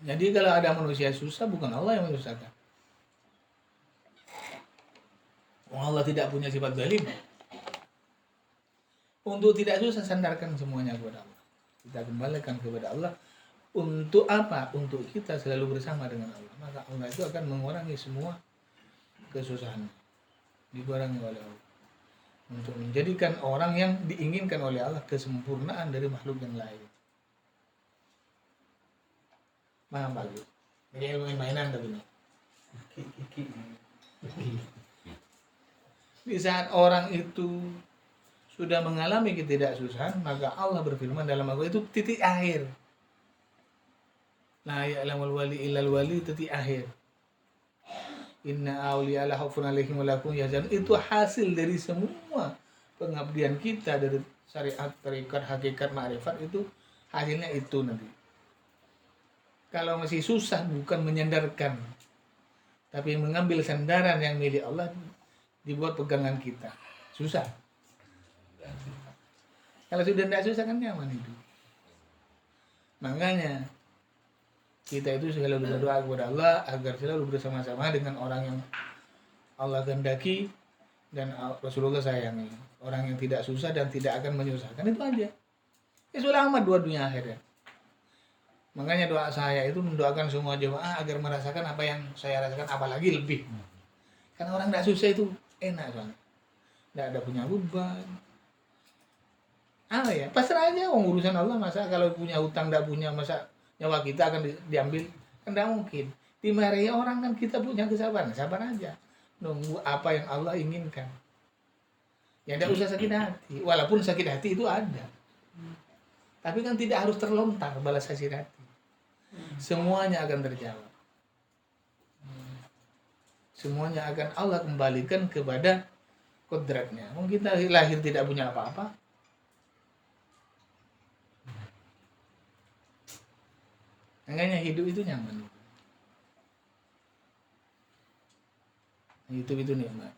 Speaker 2: Jadi kalau ada manusia susah, bukan Allah yang menyusahkan. Allah tidak punya sifat zalim. Untuk tidak susah, sandarkan semuanya kepada Allah. Kita kembalikan kepada Allah. Untuk apa? Untuk kita selalu bersama dengan Allah. Maka Allah itu akan mengurangi semua kesusahan. Dikurangi oleh Allah. Untuk menjadikan orang yang diinginkan oleh Allah kesempurnaan dari makhluk yang lain. Paham bagus. Ini ilmu mainan tapi ini. Di saat orang itu sudah mengalami ketidaksusahan, maka Allah berfirman dalam Al-Quran itu titik akhir. La ya'lamul wali illal wali, titik akhir. Inna awliya la khaufun alaihim wa la hum yahzanun. Itu hasil dari semua pengabdian kita dari syariat, tarekat, hakikat, ma'rifat, itu hasilnya itu nanti. Kalau masih susah, bukan menyandarkan, tapi mengambil sandaran yang milik Allah dibuat pegangan kita. Susah. Kalau sudah tidak susah kan nyaman itu. Makanya kita itu selalu berdoa kepada Allah agar selalu bersama-sama dengan orang yang Allah kehendaki dan Rasulullah sayangi. Orang yang tidak susah dan tidak akan menyusahkan, itu aja. Ya sudah amat dua dunia akhirnya. Makanya doa saya itu mendoakan semua jemaah agar merasakan apa yang saya rasakan, apalagi lebih. Karena orang tidak susah itu enak banget. Tidak ada punya beban. Ya, pasrah aja, urusan Allah. Masa kalau punya hutang tidak punya, masa nyawa kita akan diambil? Kan tidak mungkin. Dimarahi orang kan kita punya kesabaran, sabar aja. Nunggu apa yang Allah inginkan. Ya tidak usah sakit hati. Walaupun sakit hati itu ada. Tapi kan tidak harus terlontar balas sakit hati. Semuanya akan terjawab. Semuanya akan Allah kembalikan kepada kodratnya. Mungkin kita lahir tidak punya apa-apa. Makanya hidup itu nyaman. Hidup itu nikmat.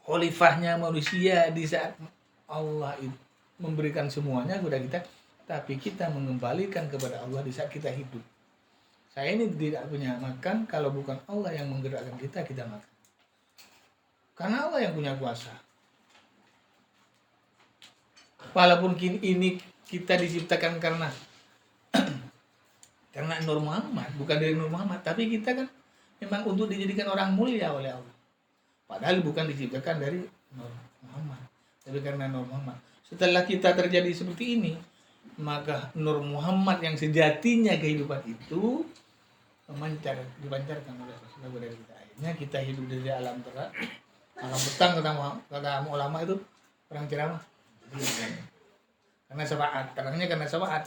Speaker 2: Khalifahnya manusia di saat Allah itu memberikan semuanya kepada kita, tapi kita mengembalikan kepada Allah di saat kita hidup. Saya ini tidak punya makan, kalau bukan Allah yang menggerakkan kita, kita makan. Karena Allah yang punya kuasa. Walaupun ini kita diciptakan karena Nur Muhammad, bukan dari Nur Muhammad, tapi kita kan memang untuk dijadikan orang mulia oleh Allah. Padahal bukan diciptakan dari Nur Muhammad, tapi karena Nur Muhammad. Setelah kita terjadi seperti ini, maka Nur Muhammad yang sejatinya kehidupan itu dipancarkan oleh Rasulullah dari kita. Akhirnya kita hidup dari alam terang. Alam petang kata ulama itu orang ceramah. Karena syafaat, terangnya karena syafaat.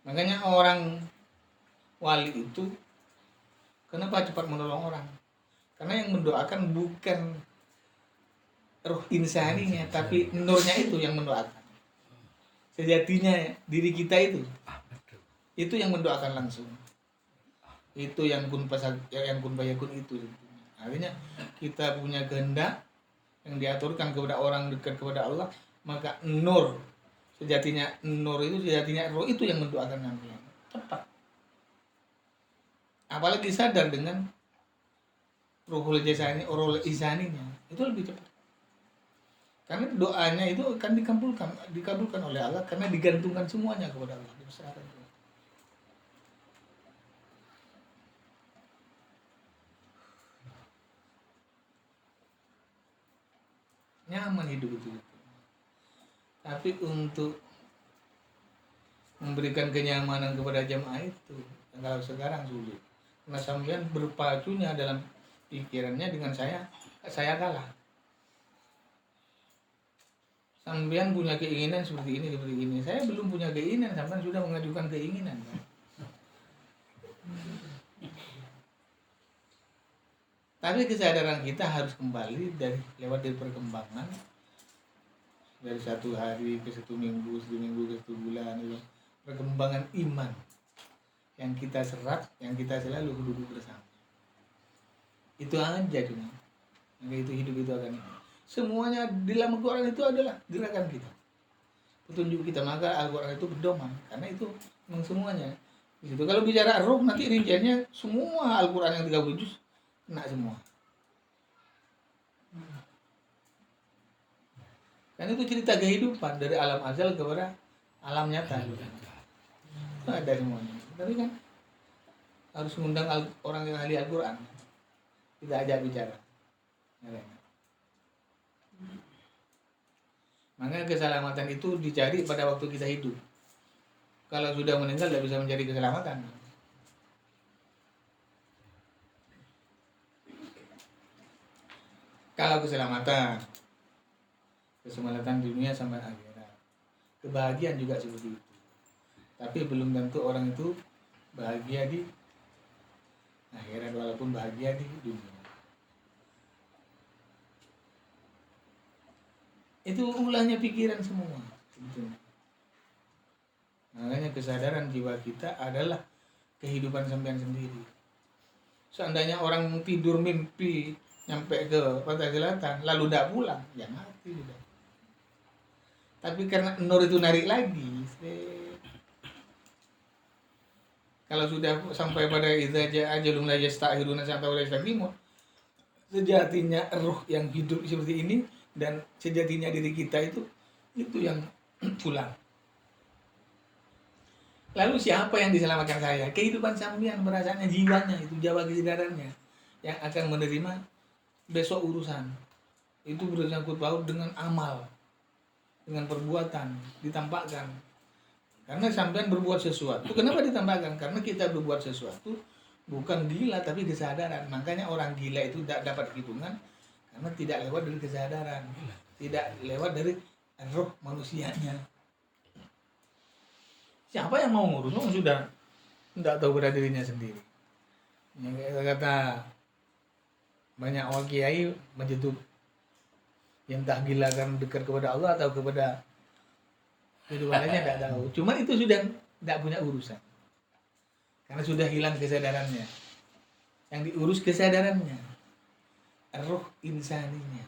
Speaker 2: Makanya orang wali itu kenapa cepat menolong orang? Karena yang mendoakan bukan ruh insaninya, tapi nurnya itu yang mendoakan. Sejatinya diri kita itu yang mendoakan langsung. Itu yang kun fayakun itu. Artinya kita punya kehendak yang diaturkan kepada orang dekat kepada Allah, maka nur sejatinya roh itu yang mendoakan kami. Tepat. Apalagi sadar dengan ruhul jasani, roh isaninya, itu lebih cepat. Karena doanya itu akan dikabulkan oleh Allah karena digantungkan semuanya kepada Allah, diserahkan. Nyaman hidup itu. Tapi untuk memberikan kenyamanan kepada jamaah itu, kalau sekarang sulit. Karena sampean berpacunya dalam pikirannya dengan saya kalah. Sampean punya keinginan seperti ini. Saya belum punya keinginan, sampean sudah mengajukan keinginan. Tapi kesadaran kita harus kembali lewat dari perkembangan dari satu hari ke satu minggu ke satu bulan, perkembangan iman yang kita serap, yang kita selalu duduk bersama. Itu aja cuma. Maka itu hidup itu akan semuanya di dalam Al-Quran itu adalah gerakan kita. petunjuk kita, maka Al-Quran itu berdoman karena itu memang semuanya gitu. Kalau bicara roh nanti rinciannya semua Al-Quran yang 30 juz kena semua. Karena itu cerita kehidupan dari alam azal kepada alam nyata. Itu ada semuanya. Tapi kan harus mengundang orang yang ahli Al-Quran. Kita ajak bicara. Maka keselamatan itu dicari pada waktu kita hidup. Kalau sudah meninggal tidak bisa mencari keselamatan. Kalau keselamatan dunia sampai akhirat, kebahagiaan juga seperti itu. Tapi belum tentu orang itu bahagia di akhirat walaupun bahagia di dunia. Itu ulahnya pikiran semua sebetulnya. Makanya kesadaran jiwa kita adalah kehidupan sampean sendiri. Seandainya orang tidur mimpi nyampe ke pantai selatan lalu tidak pulang, ya mati sudah. Tapi karena nur itu narik lagi. Kalau sudah sampai pada idza jaa ajalun la yasta'khiruna sa'atan wa la yastaqdimun, sejatinya roh yang hidup seperti ini dan sejatinya diri kita itu yang pulang. Lalu siapa yang diselamatkan saya? Kehidupan sampean, perasaannya, jiwanya, itu jawa kesadarannya yang akan menerima besok urusan. Itu bersangkut paut dengan amal, dengan perbuatan ditampakkan. Karena sampean berbuat sesuatu. Kenapa ditampakkan? Karena kita berbuat sesuatu bukan gila tapi kesadaran. Makanya orang gila itu tidak dapat hitungan karena tidak lewat dari kesadaran, tidak lewat dari roh manusianya. Siapa yang mau ngurus? Sudah tidak tahu pada dirinya sendiri. Yang kata banyak orang kiai menjadi yang tak gila kan dekat kepada Allah atau kepada kehidupan lainnya tidak tahu. Cuman itu sudah tidak punya urusan. Karena sudah hilang kesadarannya. Yang diurus kesadarannya. Roh insaninya.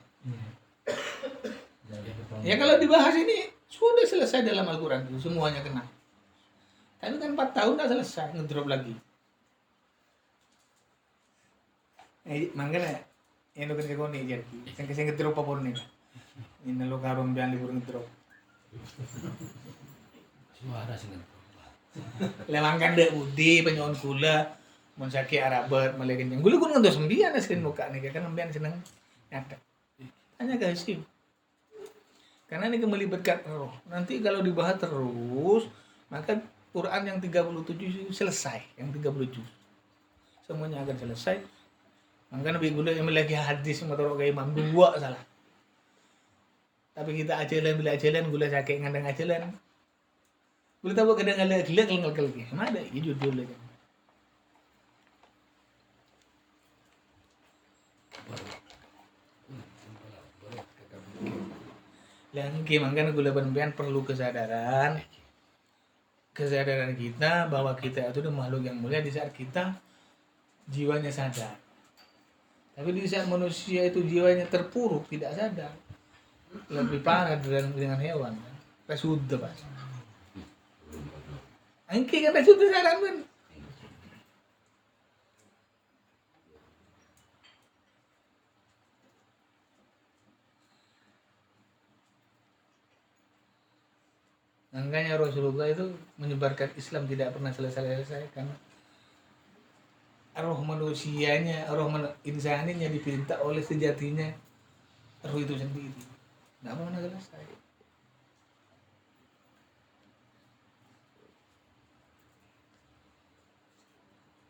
Speaker 2: Ya kalau dibahas ini sudah selesai dalam Al-Quran itu semuanya kena. Tapi kan 4 tahun tidak selesai, ngedrop lagi. Makanya yang nuker sekoni jadi, yang ngedrop apa nih? Ini lo karung biang libur ngedrop.
Speaker 3: Suara sih ngedrop.
Speaker 2: Lewangkan dek budi penyon gula, mensaki Arabet melekin yang gula kan nggak sembilan askin muka nih kan ambian seneng nyata. Hanya kasih. Karena ini melibatkan roh. Nanti kalau dibahas terus, maka Quran yang 37 selesai, yang 30 juz. Semuanya akan selesai. Maka Nabi gula yang memiliki hadis motor kayak Imam dua salah. Tapi kita ajalan bila ajalan gula sakit ngandang ajalan. Gula tahu kadang ada gila kelengkel ke. Mana ada ini judul lagi. Lagi makanya gula penampian perlu kesadaran kita bahwa kita itu makhluk yang mulia di saat kita jiwanya sadar. Tapi di saat manusia itu jiwanya terpuruk, tidak sadar, lebih parah dengan hewan. Sudah pas. Angki kan sudah sadar kan. Makanya Rasulullah itu menyebarkan Islam tidak pernah selesai karena roh manusianya, insaninya diperintah oleh sejatinya roh itu sendiri. Tidak pernah selesai.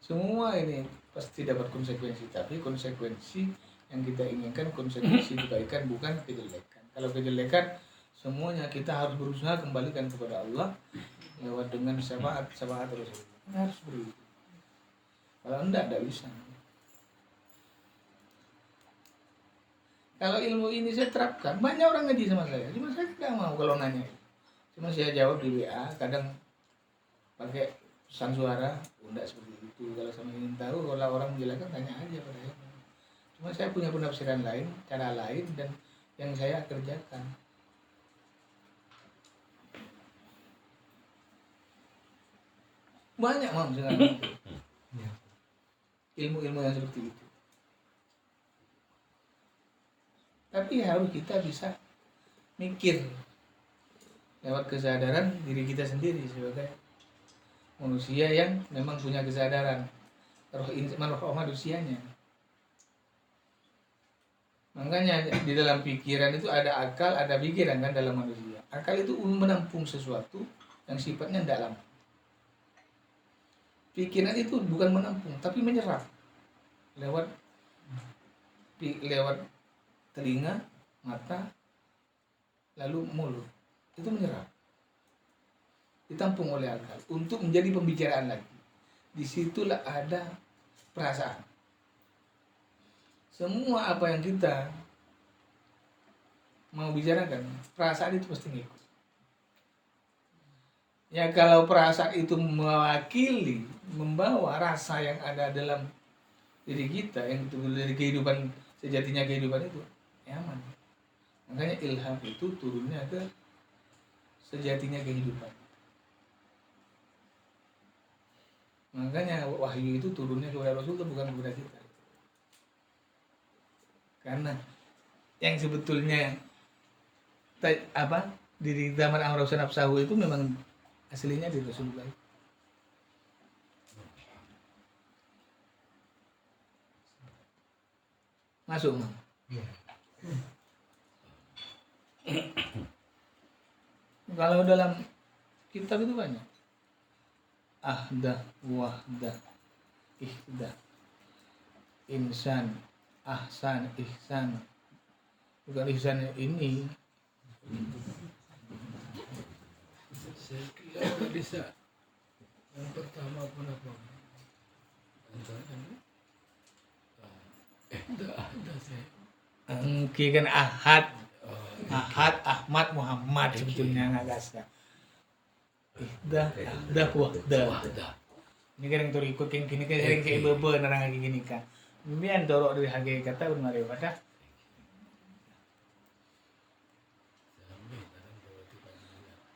Speaker 2: Semua ini pasti dapat konsekuensi, tapi konsekuensi yang kita inginkan konsekuensi kebaikan bukan kejelekan. Kalau kejelekan semuanya kita harus berusaha kembalikan kepada Allah lewat dengan syafaat Rasulullah. Harus begitu. Kalau tidak bisa. Kalau ilmu ini saya terapkan, banyak orang ngaji sama saya. Cuma saya tidak mau kalau nanya. Cuma saya jawab di WA, kadang pakai pesan suara, tidak seperti itu. Kalau sama ingin tahu, kalau orang menjelaskan tanya aja pada saya. Cuma saya punya penafsiran lain, cara lain dan yang saya kerjakan. Banyak mam sekarang ilmu-ilmu yang seperti itu. Tapi harus kita bisa mikir lewat kesadaran diri kita sendiri sebagai manusia yang memang punya kesadaran roh manusianya. Makanya di dalam pikiran itu ada akal, ada pikiran kan dalam manusia. Akal itu menampung sesuatu yang sifatnya dalam. Pikiran itu bukan menampung, tapi menyerap lewat telinga, mata, lalu mulut. Itu menyerap. Ditampung oleh akal untuk menjadi pembicaraan lagi. Disitulah ada perasaan. Semua apa yang kita mau bicarakan, perasaan itu pasti ngikut. Ya kalau perasaan itu mewakili, membawa rasa yang ada dalam diri kita, yang itu dari kehidupan, sejatinya kehidupan itu, aman. Makanya ilham itu turunnya ke sejatinya kehidupan. Makanya wahyu itu turunnya kepada Rasul itu bukan kepada kita. Karena yang sebetulnya di zaman Amr bin Nafsahu itu memang aslinya di Rasulullah. Masuk, Mam.
Speaker 3: Iya.
Speaker 2: Kalau dalam kitab itu banyak. Ahdah, wahdah, ihdah, insan, ahsan, ihsan. Bukan ihsan ini.
Speaker 3: Saya kira bisa yang pertama pun apa? Ada saya.
Speaker 2: Mungkin kan Ahad, Ahmad, Muhammad sebetulnya nggak kasar. Dah, wahdah. Ini kan yang terikut yang gini kan sering kayak bebe narang lagi gini kan. Mian dorok dari harga kata bermari pada.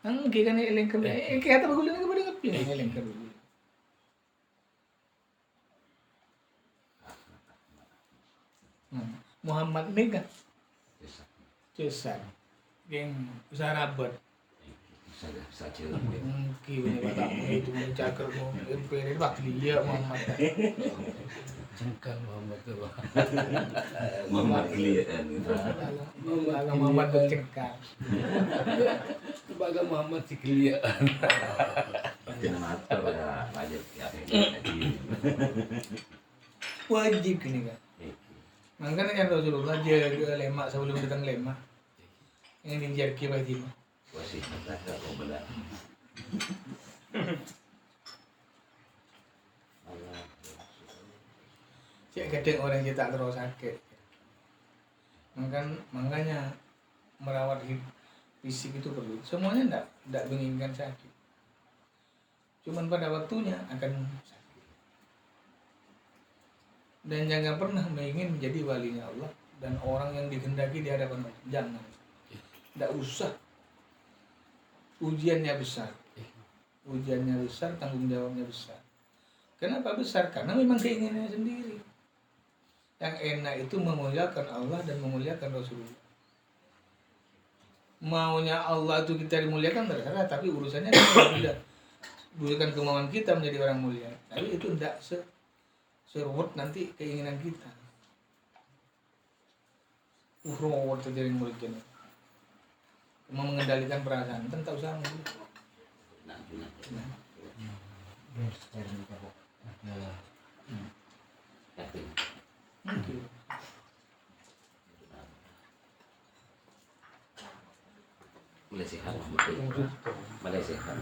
Speaker 2: Mungkin kan eleng kerja. Kata bagulan kepada ngapain eleng kerja. Muhammad ini kan Cesar yang usaha rabat
Speaker 1: saja
Speaker 2: mungkin batak itu cakar mau imperi waktu dia Muhammad
Speaker 3: Cengkal Muhammad tu.
Speaker 1: Muhammad kelihatan
Speaker 2: Muhammad bercengkar
Speaker 3: Sebagai Muhammad si kelihatan.
Speaker 1: kena mata pada wajib ya
Speaker 2: wajib ini kan. Makanya kan Rasulullah dia lemak sebelum datang lemak yang dijar kibah itu.
Speaker 1: masih tak kau benar.
Speaker 2: Cik kadang orang kita tak terus sakit. Makanya merawat fisik itu perlu. Semuanya tidak menginginkan sakit. Cuman pada waktunya akan sakit. Dan jangan pernah ingin menjadi walinya Allah dan orang yang dikehendaki di hadapan Allah. Jangan. Tidak usah. Ujiannya besar. Ujiannya besar, tanggung jawabnya besar. Kenapa besar? Karena memang keinginannya sendiri. Yang enak itu memuliakan Allah dan memuliakan Rasulullah. Maunya Allah itu kita dimuliakan terserah, tapi urusannya tidak. Bukan kemauan kita menjadi orang mulia. Tapi itu tidak seruat nanti keinginan kita. Ruwet terjadi mulia. Cuma mengendalikan perasaan, kan tak usah mulia. Mungkin.
Speaker 1: Mulai sehat, mulai sehat.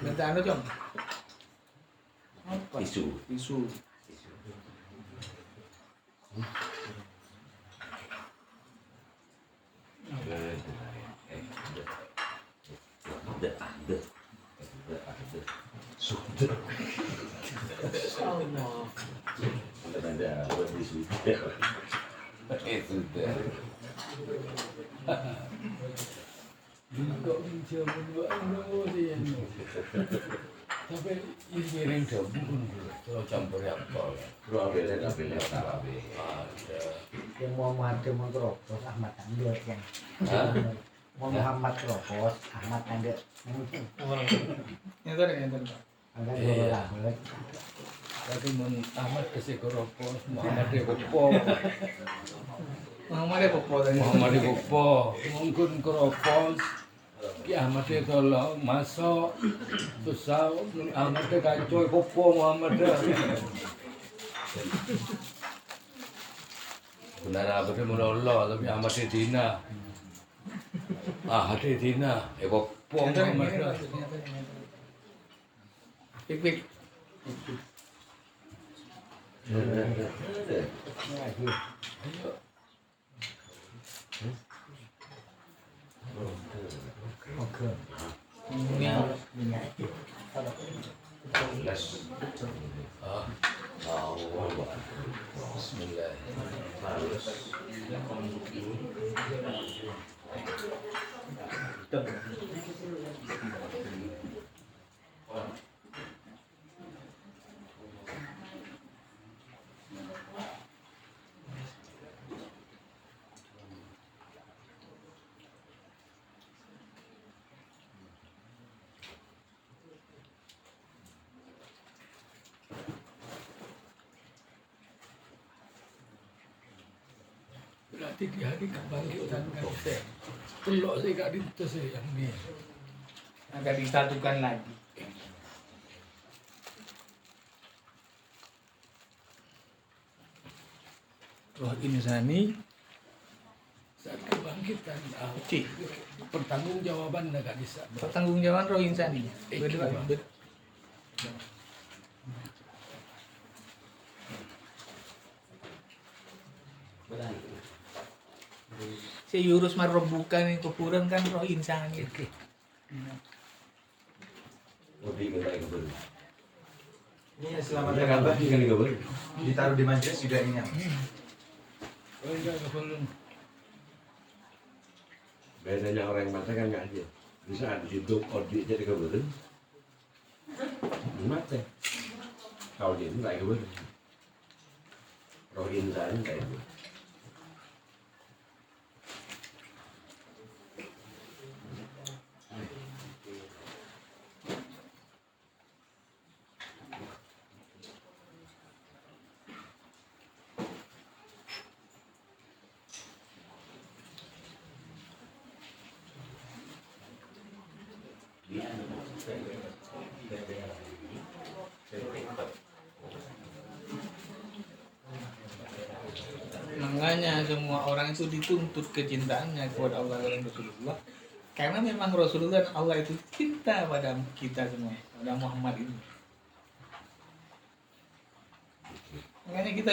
Speaker 2: Minta anu Jom.
Speaker 1: Tisu. Sudah.
Speaker 3: Allah.
Speaker 1: Ada buat sudah. Sudah.
Speaker 3: Juga Kok bisa berdua enggak sih ya. Tapi ini ring gabung kalau campur apa?
Speaker 1: Bro, beda tapi.
Speaker 3: Ada.
Speaker 4: Yang Muhammad mau keropos Ahmad Andir yang mau Muhammad keropos Ahmad Andir
Speaker 2: Yang tadi yang tadi.
Speaker 4: ada
Speaker 3: Iya.
Speaker 4: dua orang
Speaker 3: Tadi mun Ahmad kasih keropos, Muhammad dia gopo.
Speaker 2: Muhammad apa tadi?
Speaker 3: Muhammad dia gopo, mungkin keropos. Ki Ahmad dia tolong masuk. Susah, Ahmad dia kacau gopo Muhammad dia. Benar apa dia menolong, tapi Ahmad dia dina. Dia dina, gopo
Speaker 2: Yang tadi,
Speaker 3: Muhammad
Speaker 2: yang
Speaker 3: dia.
Speaker 2: tadi, yang tadi. Pik.
Speaker 4: lagi oke minyak
Speaker 3: Ah, Bismillah. Berarti di hari kebangkitan kan saya telok sih kak itu sih yang ini.
Speaker 2: Agar disatukan lagi. Roh insani
Speaker 3: Saat kebangkitan
Speaker 2: Cik.
Speaker 3: pertanggungjawaban nggak bisa.
Speaker 2: pertanggungjawaban roh insani. Berdua, si Yurus marrobukan yang kuburan kan roh insani.
Speaker 1: Lebih ke kayak kebun.
Speaker 5: Ini selamat
Speaker 1: Ada kan
Speaker 5: datang.
Speaker 1: kan kebun.
Speaker 5: Ditaruh di majelis juga ini ya.
Speaker 3: Oh enggak belum.
Speaker 1: Bedanya orang yang mata kan nggak aja. Bisa hidup audit jadi kebun. Mata. Kalau dia kayak kebun. Roh insan kayak gitu.
Speaker 2: Makanya semua orang itu dituntut kecintaannya kepada Allah dan Rasulullah. Karena memang Rasulullah dan Allah itu cinta pada kita semua, pada Muhammad ini. Makanya kita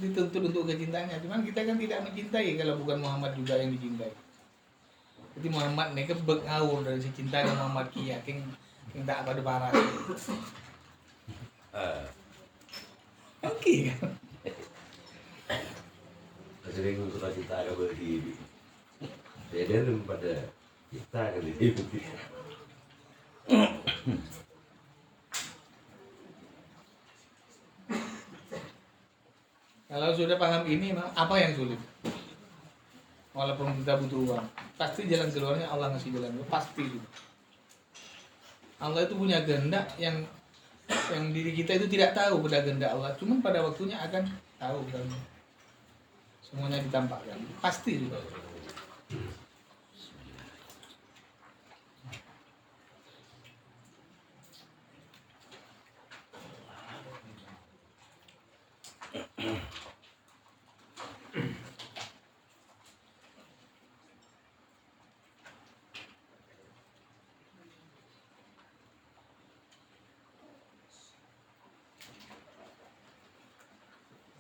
Speaker 2: dituntut untuk kecintaannya. Cuman kita kan tidak mencintai kalau bukan Muhammad juga yang dicintai. Jadi Muhammad ini kebek ngawur dari si cinta dengan Muhammad kia, yang tak pada parah. Oke kan?
Speaker 1: Sering suka kita agak berdiri. Beda pada kita kali ini.
Speaker 2: Kalau sudah paham ini, apa yang sulit? Walaupun kita butuh uang, pasti jalan keluarnya Allah ngasih jalan keluar, pasti. Allah itu punya kehendak yang diri kita itu tidak tahu pada kehendak Allah, cuman pada waktunya akan tahu kan. Semuanya ditampakkan, pasti juga.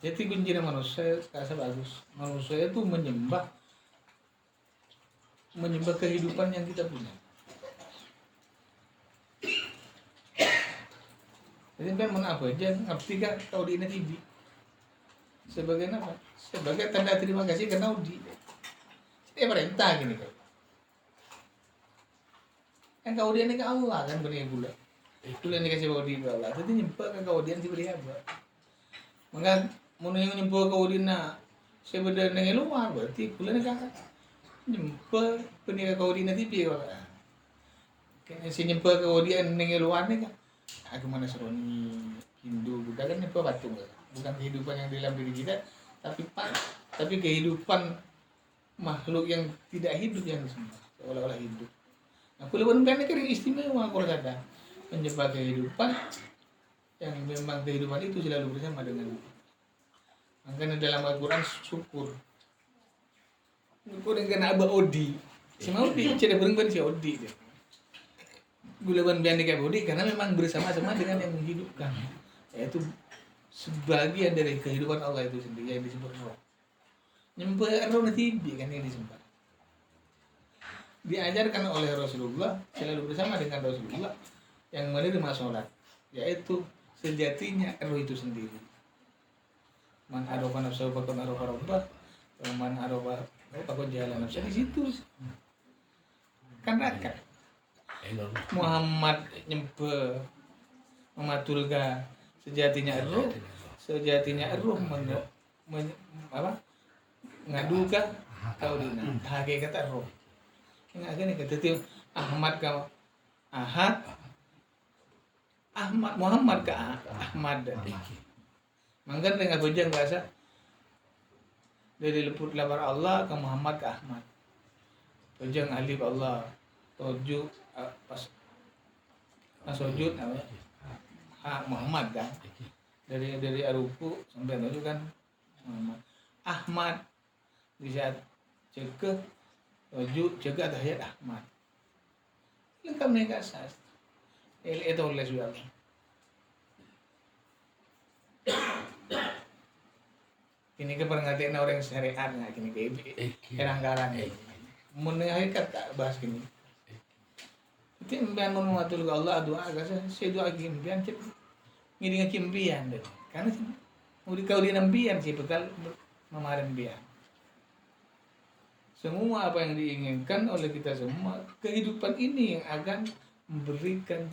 Speaker 2: Jadi kuncinya manusia rasa bagus. Manusia itu menyembah kehidupan yang kita punya. Jadi kan apa aja ngerti kan kau di TV. Sebagai apa? Sebagai tanda terima kasih karena di perintah gini kan. Kan kau dia ni ke Allah kan benih gula. Gula ni kasih kau di Allah. Jadi nyempa kan kau dia si beri apa. Maka mun yang nyempa kau dia nak sebenarnya luar berarti gula ni kan nyempa benih kau dia nanti pi kau. Kena si nyempa kau dia neng luar ni kan. Aku mana Nasrani, Hindu, Buddha kan nyempa patung kan. Bukan kehidupan yang dalam diri kita, tapi kehidupan makhluk yang tidak hidup yang disembah seolah-olah hidup. Nah, Kulawan Bani kan istimewa kalau kata menyembah kehidupan yang memang kehidupan itu selalu bersama dengan. Makanya dalam Al-Quran syukur. Syukur yang kena abah Odi. Si Odi cerita berenggan si Odi dia. Kulawan Bani kayak Odi karena memang bersama-sama dengan yang menghidupkan. Yaitu sebagian dari kehidupan Allah itu sendiri yang disebut roh. Nyembah roh nanti kan yang disembah. Diajarkan oleh Rasulullah selalu bersama dengan Rasulullah yang menerima sholat, yaitu sejatinya roh itu sendiri. Man arofa nafsahu faqad arofa rabbah, man arofa faqad jahala nafsahu. Di situ kan rakat. Muhammad nyembah mematulga sejatinya roh ngaduka kau dina hakikat roh. Ingat gini kata tu Ahmad kau Ahmad Muhammad ke Ahmad. Mangkan dengan bujang bahasa dari luput labar Allah ke Muhammad ke Ahmad. Bujang alif Allah tujuh pas sujud Muhammad kan. Dari aruku sampai tujuh kan Muhammad. Ahmad di saat cekeh tujuh cekeh tahiyat Ahmad. Lengkap mereka asas. Itu oleh sudah. Ini ke pengertian orang syariat nggak kini ke eranggaran ini. Menhakikat tak bahas kini. Itu impian menguatul Allah doa agak saya doa impian cep ngiring impian deh. Karena mau dikau di impian sih bekal memarin impian. Semua apa yang diinginkan oleh kita semua, kehidupan ini yang akan memberikan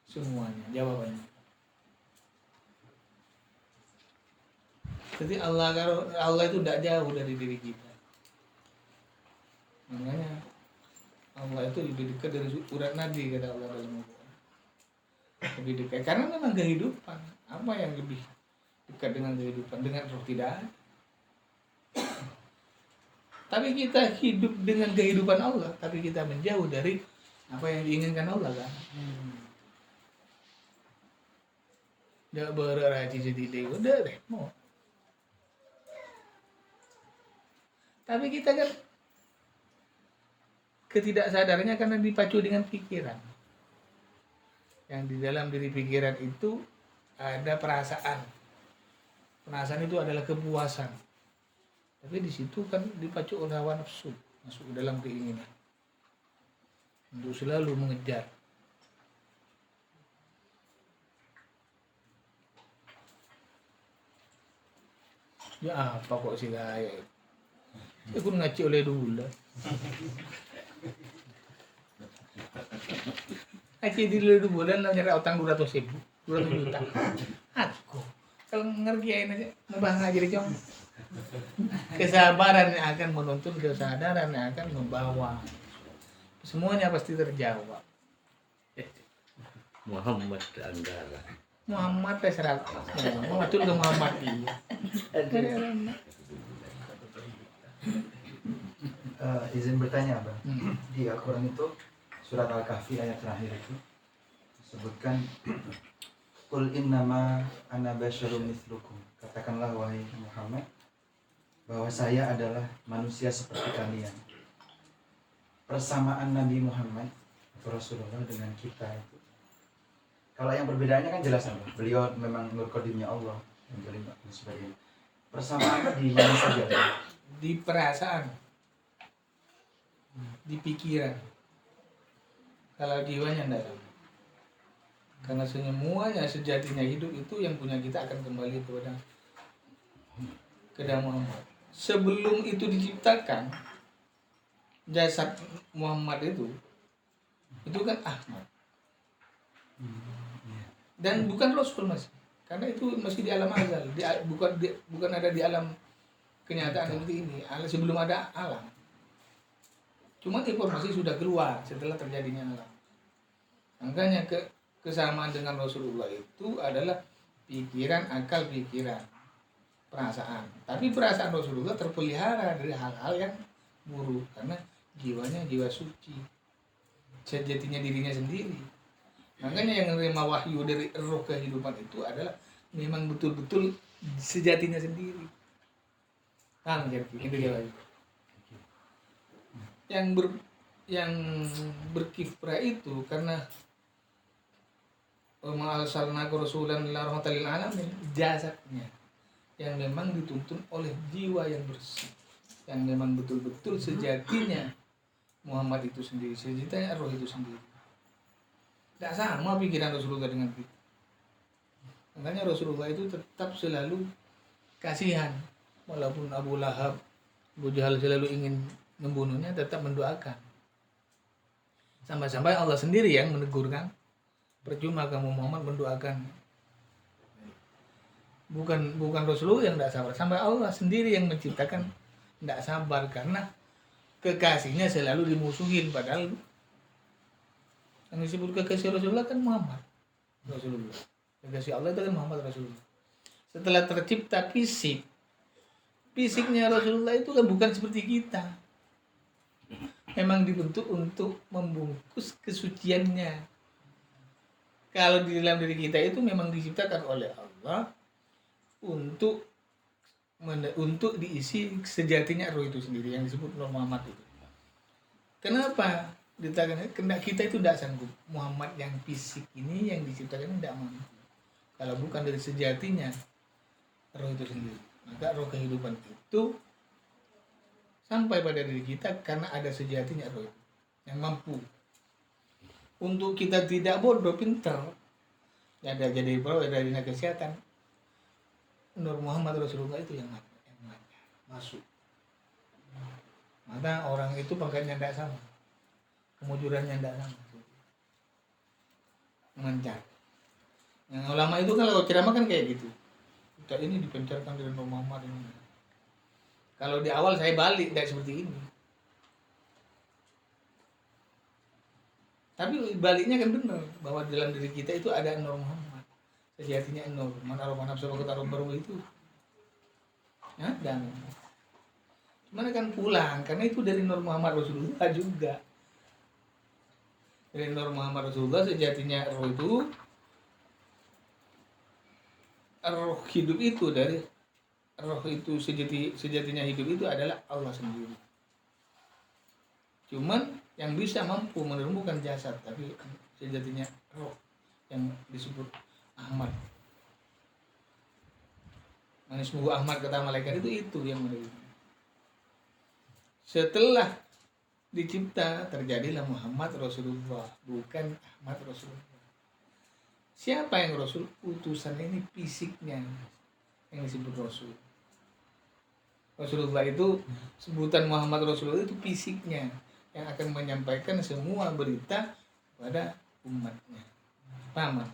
Speaker 2: semuanya, jawabannya. Jadi Allah itu tidak jauh dari diri kita. Makanya Allah itu lebih dekat dari urat nadi kata Allah dalam Al-Quran. Lebih dekat karena memang kehidupan. Apa yang lebih dekat dengan kehidupan? Dengan roh tidak ada. Tapi kita hidup dengan kehidupan Allah, tapi kita menjauh dari apa yang diinginkan Allah kan. Dia berarti jadi udah deh mau. Tapi kita kan ketidaksadarannya karena dipacu dengan pikiran. Yang di dalam diri pikiran itu ada perasaan. Perasaan itu adalah kepuasan. Tapi di situ kan dipacu oleh hawa nafsu, masuk ke dalam keinginan. Untuk selalu mengejar. Ya apa kok sih kayak aku ngaci oleh dulu. Ngaci di dulu bulan lah nyari utang 200.000, 200 juta. Aku kalau ngerjain aja ngebahas aja deh Jong. Kesabaran yang akan menuntun kesadaran yang akan membawa semuanya pasti terjawab.
Speaker 1: Muhammad Anggara.
Speaker 2: Muhammad terserah. Muhammad ke Muhammad iya.
Speaker 5: Izin bertanya Abang. Di Al-Quran itu surat Al-Kahfi ayat terakhir itu disebutkan Qul innama ana basyarum mithlukum. Katakanlah wahai Muhammad bahwa saya adalah manusia seperti kalian. Persamaan Nabi Muhammad atau Rasulullah dengan kita itu. Kalau yang perbedaannya kan jelas apa? Beliau memang nur kodimnya Allah yang kelima dan sebagainya. Persamaannya di mana saja?
Speaker 2: Di perasaan, di pikiran. Kalau jiwanya enggak sama. Karena semuanya sejatinya hidup itu yang punya kita akan kembali kepada Muhammad. Sebelum itu diciptakan jasad Muhammad itu itu kan Ahmad. Dan bukan Rasul Mas, karena itu masih di alam azal, bukan ada di alam kenyataan seperti ini, sebelum ada alam. Cuma informasi sudah keluar setelah terjadinya alam. Makanya kesamaan dengan Rasulullah itu adalah pikiran, akal pikiran, perasaan. Tapi perasaan Rasulullah terpelihara dari hal-hal yang buruk karena jiwanya jiwa suci, sejatinya dirinya sendiri. Makanya yang menerima wahyu dari roh kehidupan itu adalah memang betul-betul sejatinya sendiri. Itu dia lagi. Yang berkiprah itu karena ma'arsalnaka rasulan ila rahmatan lil alamin, jasadnya yang memang dituntun oleh jiwa yang bersih, yang memang betul-betul sejatinya Muhammad itu sendiri, sejatinya roh itu sendiri. Tidak sama pikiran Rasulullah dengan kita. Makanya Rasulullah itu tetap selalu kasihan, walaupun Abu Lahab, Abu Jahal selalu ingin membunuhnya, tetap mendoakan. Sampai-sampai Allah sendiri yang menegurkan, percuma kamu Muhammad mendoakan. Bukan Rasulullah yang tidak sabar, sampai Allah sendiri yang menciptakan tidak sabar karena kekasihnya selalu dimusuhin, padahal yang disebut kekasih Rasulullah kan Muhammad Rasulullah. Kekasih Allah itu kan Muhammad Rasulullah. Setelah tercipta fisiknya Rasulullah itu kan bukan seperti kita. Memang dibentuk untuk membungkus kesuciannya. Kalau di dalam diri kita itu memang diciptakan oleh Allah untuk diisi sejatinya roh itu sendiri yang disebut Nur Muhammad itu. Kenapa? Karena kita itu tidak sanggup. Muhammad yang fisik ini yang diciptakan tidak mampu. Kalau bukan dari sejatinya roh itu sendiri, maka roh kehidupan itu sampai pada diri kita karena ada sejatinya roh itu yang mampu untuk kita tidak bodoh, pintar, ada jadi dari dinas kesehatan. Nur Muhammad Rasulullah itu yang masuk. Maka orang itu pangkatnya tidak sama, kemujurannya tidak sama, mengencar. Yang ulama itu kan kalau ceramah kan kayak gitu, kita ini dipencarkan dari Nur Muhammad ini. Kalau di awal saya balik tidak seperti ini, tapi baliknya kan benar bahwa dalam diri kita itu ada Nur Muhammad, sejatinya Nur. Mana roh nafsu ketaruh baru itu, dan mana kan pulang karena itu dari Nur Muhammad Rasulullah juga. Dari Nur Muhammad Rasulullah sejatinya roh itu, roh hidup itu dari roh itu sejatinya hidup itu adalah Allah sendiri. Cuman yang bisa mampu menumbuhkan jasad, tapi sejatinya roh yang disebut Ahmad. Manis Mugu Ahmad kata malaikat itu yang menerima. Setelah dicipta terjadilah Muhammad Rasulullah, bukan Ahmad Rasulullah. Siapa yang Rasul? Utusan ini fisiknya yang disebut Rasul. Rasulullah itu sebutan Muhammad Rasulullah itu fisiknya yang akan menyampaikan semua berita pada umatnya. Paham?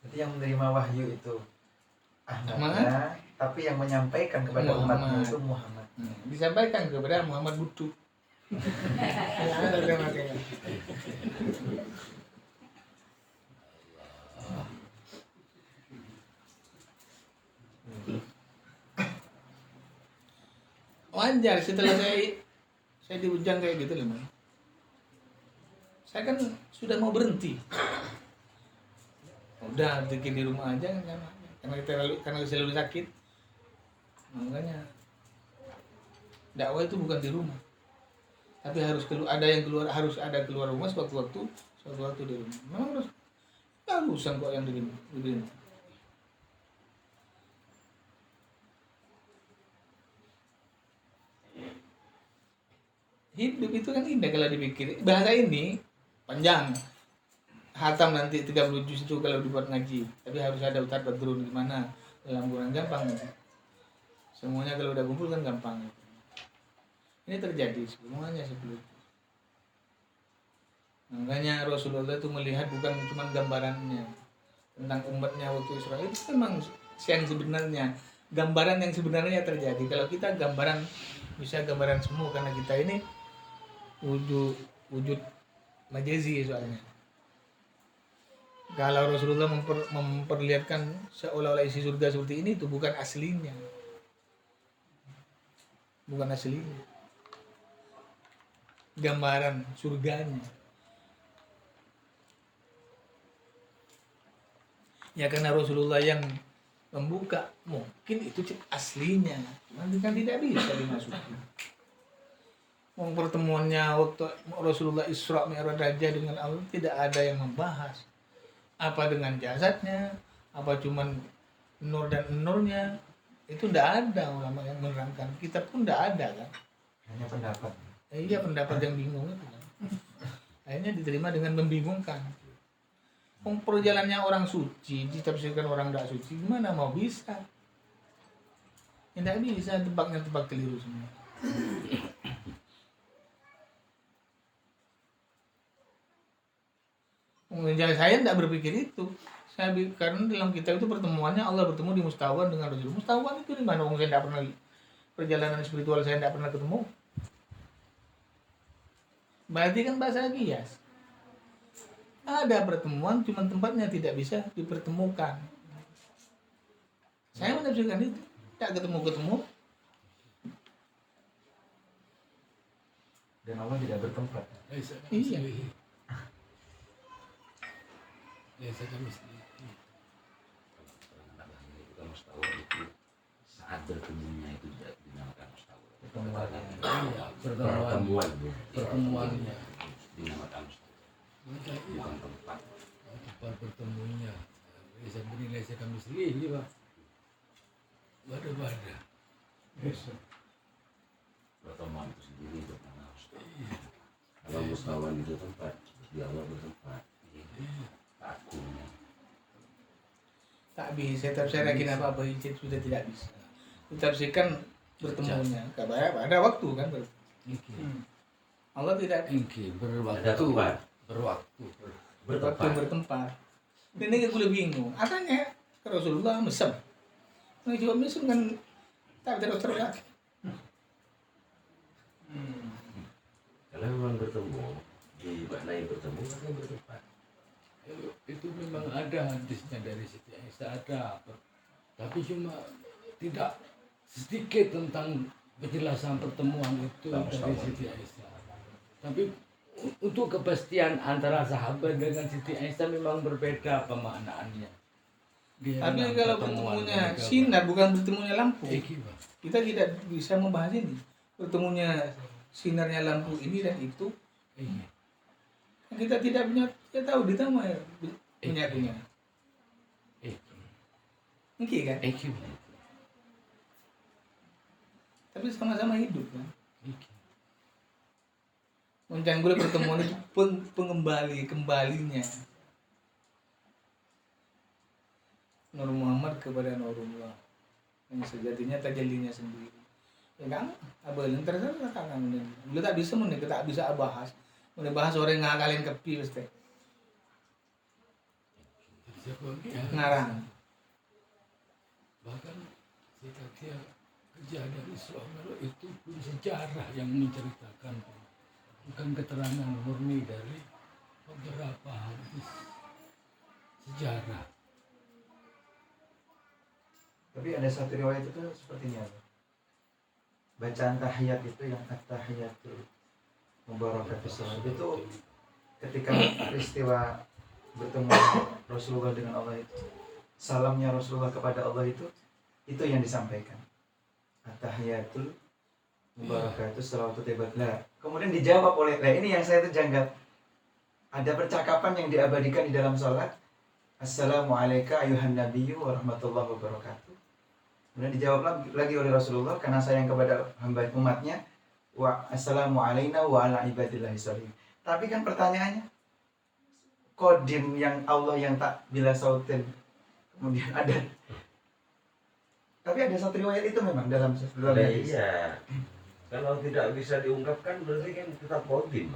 Speaker 5: Jadi yang menerima wahyu itu Ahmad, tapi yang menyampaikan kepada umatnya itu Muhammad.
Speaker 2: Disampaikan kepada Muhammad Butuh. Wajar setelah saya dihujang kayak gitu loh, saya kan sudah mau berhenti. Udah bikin di rumah aja karena selalu sakit. Makanya dakwah itu bukan di rumah, tapi harus harus ada keluar rumah suatu waktu di rumah. Memang harus urusan kok yang di rumah. Hidup itu kan indah kalau dipikir. Bahasa ini panjang. Hatam nanti 30 juz itu kalau dibuat ngaji. Tapi harus ada utar badrun gimana. Dalam kurang gampang. Semuanya kalau udah kumpul kan gampang. Ini terjadi semuanya sebelum. Makanya Rasulullah itu melihat bukan cuma gambarannya tentang umatnya waktu Israel, itu memang yang sebenarnya, gambaran yang sebenarnya terjadi. Kalau kita gambaran, bisa gambaran semu karena kita ini wujud majazi soalnya. Kalau Rasulullah memperlihatkan seolah-olah isi surga seperti ini, itu bukan aslinya. Bukan aslinya. Gambaran surganya. Ya karena Rasulullah yang membuka, mungkin itu aslinya, nanti kan tidak bisa dimasuki. Pertemuannya waktu Rasulullah Isra Mi'raj Raja dengan Allah tidak ada yang membahas apa dengan jasadnya, apa cuman nur dan nurnya, itu tidak ada ulama yang menerangkan. Kita pun tidak ada kan.
Speaker 5: Hanya pendapat.
Speaker 2: Iya, pendapat yang bingung itu kan. Akhirnya diterima dengan membingungkan. Perjalanannya orang suci ditafsirkan orang tidak suci, gimana mau bisa? Tidak bisa, tebaknya tebak keliru semua. Saya tidak berpikir itu. Karena dalam kitab itu pertemuannya Allah bertemu di Mustawan dengan Rasul. Mustawan itu di mana? Saya tidak pernah, perjalanan spiritual saya tidak pernah ketemu. Berarti kan bahasa kias. Ada pertemuan, cuma tempatnya tidak bisa dipertemukan. Saya menafsirkan itu, tidak ketemu-ketemu.
Speaker 5: Dan Allah tidak bertempat.
Speaker 2: Iya.
Speaker 1: Kita mustahil itu saat bertemunya itu dinamakan mustahil.
Speaker 3: Pertemuannya
Speaker 1: dinamakan mustahil. Bukan tempat.
Speaker 3: tempat bertemunya. Saya bernilai saya kami sendiri Pak. Bada-bada.
Speaker 1: Pertemuan itu sendiri itu karena kalau mustawan itu tempat, di Allah bertempat. Takutnya.
Speaker 2: Tak bisa, saya yakin apa-apa itu sudah tidak bisa. Ditafsirkan bertemunya. Ada waktu kan Allah tidak
Speaker 1: Ada tempat.
Speaker 3: berwaktu.
Speaker 2: bertempat. Bertempat. Ini gue bingung. Katanya ke Rasulullah mesem. Nah, coba mesem kan tak terus lagi.
Speaker 1: Kalau memang bertemu, dimaknai bertemu maka bertempat.
Speaker 3: Itu memang ada hadisnya dari Siti Aisyah ada, tapi cuma tidak sedikit tentang penjelasan pertemuan itu dari Siti Aisyah. Tapi untuk kepastian antara sahabat dengan Siti Aisyah memang berbeda pemaknaannya.
Speaker 2: Tapi kalau bertemunya sinar bukan bertemunya lampu,
Speaker 3: Pak.
Speaker 2: kita tidak bisa membahas ini. Bertemunya sinarnya lampu ini dan itu, kita tidak punya, kita tahu di tahu punya. Mungkin kan? Tapi sama-sama hidup kan. Mencang gue pertemuan itu kembalinya Nur Muhammad kepada Nurullah yang sejatinya tajallinya sendiri. Ya kan? Abang yang terserah kan. Lu tak bisa tak bisa bahas. Bahas orang ngakalin kepi pasti. Ngarang.
Speaker 3: Bahkan dia kejadian Isra Mi'raj itu pun sejarah yang menceritakan, bukan keterangan murni dari beberapa hadis sejarah.
Speaker 5: Tapi ada satu riwayat itu sepertinya, bacaan tahiyat itu yang at-tahiyatul mubarakatus salat itu ketika peristiwa bertemu Rasulullah dengan Allah itu, salamnya Rasulullah kepada Allah itu yang disampaikan, at-tahiyatul mubarakatus salawatu tibadlah. Kemudian dijawab oleh, ini yang saya tuh janggal, ada percakapan yang diabadikan di dalam salat, assalamualaikum ayuhan nabiyyu warahmatullahi wabarakatuh. Kemudian dijawab lagi oleh Rasulullah karena sayang kepada hamba umatnya, wa assalamu alaina wa ala ibadillahi sholihin. Tapi kan pertanyaannya, kodim yang Allah yang tak bila sautin, kemudian ada, tapi ada satu riwayat itu memang dalam hadis.
Speaker 1: Iya. Kalau tidak bisa diungkapkan berarti kan tetap kodim.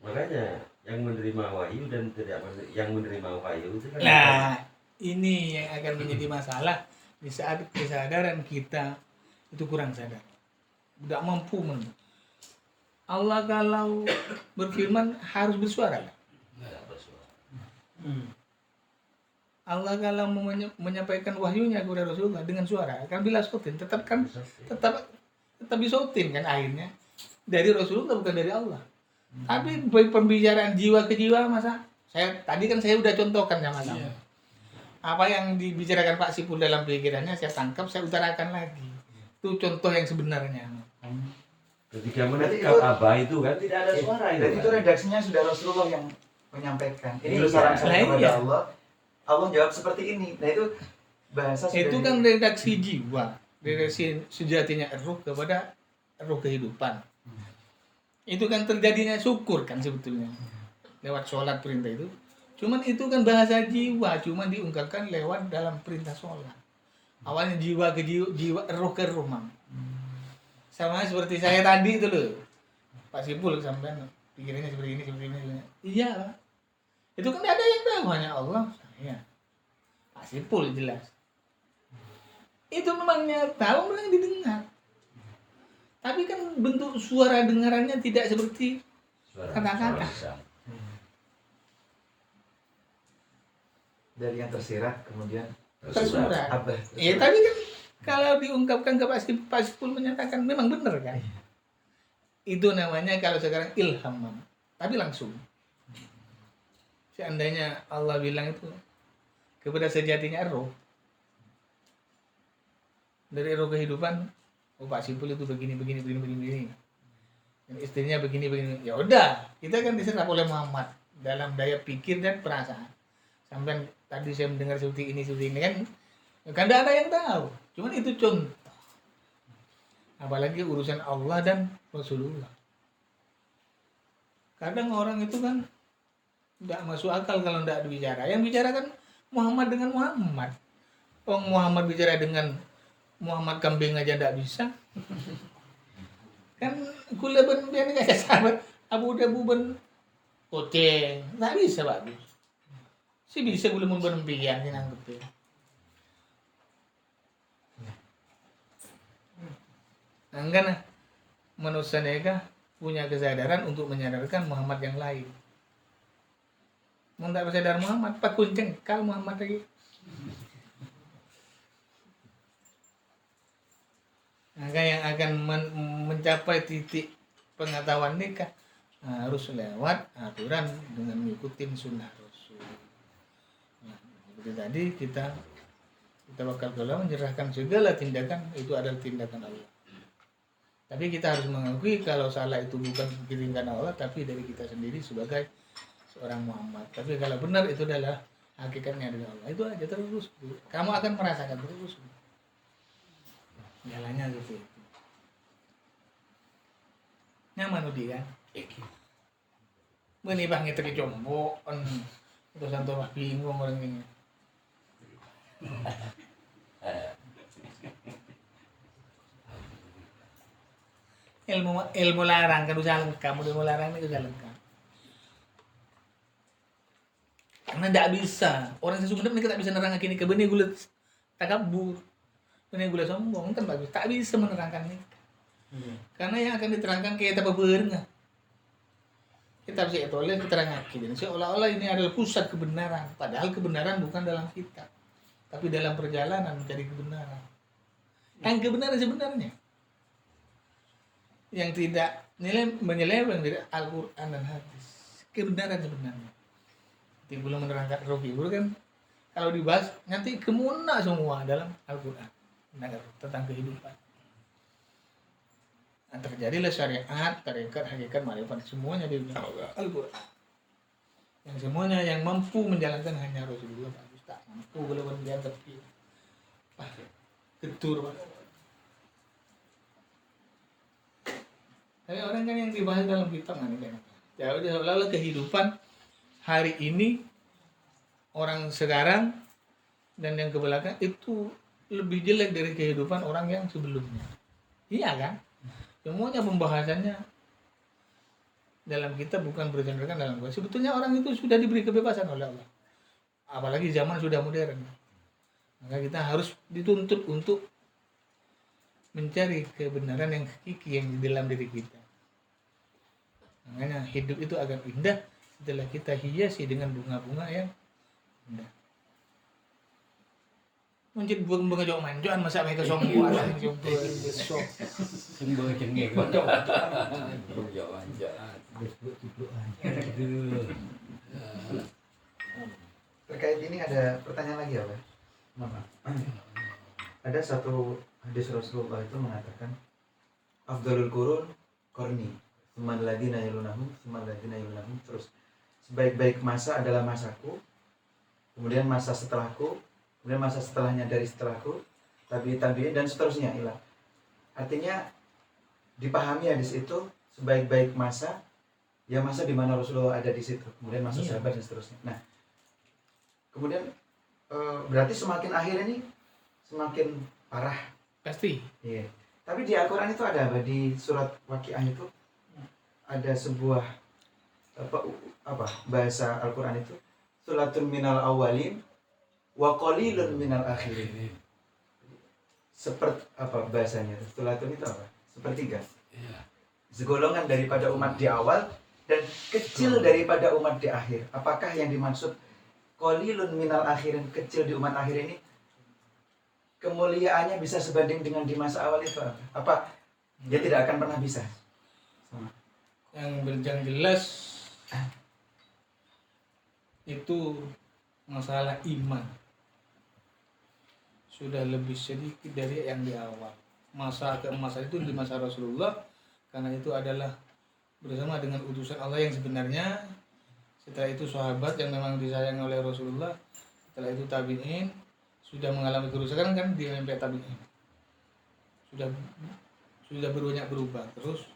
Speaker 1: Makanya yang menerima wahyu dan yang menerima wahyu itu kan
Speaker 2: Nah, ini yang akan menjadi masalah di saat kesadaran kita itu kurang sadar. Tidak mampu Allah kalau berfirman harus bersuara.
Speaker 3: Nggak bersuara.
Speaker 2: Allah kalau menyampaikan wahyunya kepada Rasulullah dengan suara, kan bila sautin tetap disautin kan akhirnya dari Rasulullah bukan dari Allah. Tapi pembicaraan jiwa ke jiwa masa tadi kan saya udah contohkan sama kamu.
Speaker 3: Iya.
Speaker 2: Apa yang dibicarakan Pak Sipul dalam pikirannya saya tangkap, saya utarakan lagi. Itu contoh yang sebenarnya.
Speaker 1: ketika mendekat Abah itu kan tidak ada suara itu.
Speaker 5: Dan itu
Speaker 1: kan.
Speaker 5: redaksinya sudah Rasulullah yang menyampaikan. Ini
Speaker 1: Iya.
Speaker 5: loh saran saya
Speaker 2: Nah,
Speaker 5: kepada
Speaker 2: iya.
Speaker 5: Allah. Allah jawab seperti ini. Nah itu bahasa sudah
Speaker 2: Itu kan redaksi jiwa, redaksi sejatinya ruh kepada ruh kehidupan. Itu kan terjadinya syukur kan sebetulnya lewat sholat perintah itu. Cuman itu kan bahasa jiwa, cuman diungkapkan lewat dalam perintah sholat. Awalnya jiwa ke jiwa, roh ke roh, Mang. Sama seperti saya tadi itu loh, Pak Sipul sampean pikirannya seperti ini. Iya lah. Itu kan ada yang tahu, hanya Allah, saya. Pak Sipul jelas. Itu memangnya tahu, memang didengar. Tapi kan bentuk suara dengarannya tidak seperti kata-kata.
Speaker 1: Suara.
Speaker 5: dari yang tersirat kemudian
Speaker 2: Tersurat.
Speaker 5: Abah.
Speaker 2: Iya, tapi kan kalau diungkapkan ke Pak Sipul menyatakan memang benar kan. Itu namanya kalau sekarang ilham, Mam. Tapi langsung. Seandainya Allah bilang itu kepada sejatinya roh. Dari roh kehidupan, oh Pak Sipul itu begini. Dan istrinya begini. Ya udah, kita kan diserap oleh Muhammad dalam daya pikir dan perasaan. Sampai tadi saya mendengar seperti ini kan tidak ada yang tahu. Cuman itu contoh. Apalagi urusan Allah dan Rasulullah. Kadang orang itu kan tidak masuk akal kalau tidak bicara. Yang bicara kan Muhammad dengan Muhammad. Muhammad bicara dengan Muhammad kambing aja tidak bisa. Kan kula ben biar kayak sahabat Abu Dhabu ben kucing. Tidak bisa bagus. Si bisa kula mun berempian sih nanggep ya. Anggan manusia mereka punya kesadaran untuk menyadarkan Muhammad yang lain. Mau tak bersadar Muhammad, pak kunceng kal Muhammad lagi. Maka yang akan mencapai titik pengetahuan nikah harus lewat aturan dengan mengikuti sunnah Rasul. Nah, seperti tadi kita bakal menyerahkan segala tindakan itu adalah tindakan Allah. Tapi kita harus mengakui kalau salah itu bukan dikirimkan Allah, tapi dari kita sendiri sebagai seorang Muhammad. Tapi kalau benar itu adalah hakikatnya dari Allah. Itu aja terus. Kamu akan merasakan terus. Jalannya gitu. Nyaman udah kan? Ini bang itu kecombo, itu santo mah bingung orang ini. Ilmu larang kan usaha lengkap, ilmu larang itu usaha lengkap. Karena tidak bisa, orang sesungguhnya mereka tak bisa nerangkan ini ke benih gula takabur, benih gula sombong kan bagus, tak bisa menerangkan ini. Karena yang akan diterangkan kayak apa berenga. Kita bisa itu oleh keterangan kita. Seolah-olah ini adalah pusat kebenaran, padahal kebenaran bukan dalam kitab, tapi dalam perjalanan mencari kebenaran. Yang kebenaran sebenarnya. Yang tidak menyeleweng dari Al-Quran dan hadis. Kebenaran sebenarnya. Nanti belum menerangkan rohi kan kalau dibahas nanti kemuna semua dalam Al-Quran tentang kehidupan. Nah, terjadilah syariat, tarekat, hakikat, marifat semuanya di Al-Quran. Yang semuanya yang mampu menjalankan hanya Rasulullah tak mampu kalau dia tapi ketur Pak. Tapi orang kan yang dibahas dalam kitab kan ya udah seolah-olah kehidupan hari ini orang sekarang dan yang ke belakang itu lebih jelek dari kehidupan orang yang sebelumnya. Iya kan? Semuanya pembahasannya dalam kitab bukan bercandarkan dalam Quran. Sebetulnya orang itu sudah diberi kebebasan oleh Allah. Apalagi zaman sudah modern. Maka kita harus dituntut untuk mencari kebenaran yang hakiki yang di dalam diri kita. Makanya hidup itu akan indah setelah kita hiasi dengan bunga-bunga yang indah. Mungkin bunga jauh manjoan masa mereka sombong ala yang besok.
Speaker 3: Sembah cengeng.
Speaker 5: Terkait ini ada pertanyaan lagi ya, Pak? Ada satu hadis Rasulullah itu mengatakan afdalul qurun qarni, tsummal ladzina yalunahum, terus sebaik-baik masa adalah masaku, kemudian masa setelahku, kemudian masa setelahnya dari setelahku, tabi'in dan seterusnya ilah. Artinya dipahami hadis itu sebaik-baik masa ya masa di mana Rasulullah ada di situ, kemudian masa sahabat dan seterusnya. Nah, kemudian berarti semakin akhir ini semakin parah.
Speaker 2: Pasti.
Speaker 5: Iya. Tapi di Al-Quran itu ada apa? Di surat Waqiah itu ada sebuah apa bahasa Al-Quran itu sulatun minal awalin wa qalilun minal akhirin. Seperti apa bahasanya? Sulatun itu apa? Sepertiga. Segolongan daripada umat di awal dan kecil daripada umat di akhir. Apakah yang dimaksud qalilun minal akhirin, kecil di umat akhir ini kemuliaannya bisa sebanding dengan di masa awal itu apa? Dia tidak akan pernah bisa.
Speaker 2: Yang jelas itu masalah iman sudah lebih sedikit dari yang di awal. Masa itu di masa Rasulullah, karena itu adalah bersama dengan utusan Allah yang sebenarnya. Setelah itu sahabat yang memang disayang oleh Rasulullah. Setelah itu tabi'in sudah mengalami kerusakan kan di sampai tabi'in. Sudah banyak berubah terus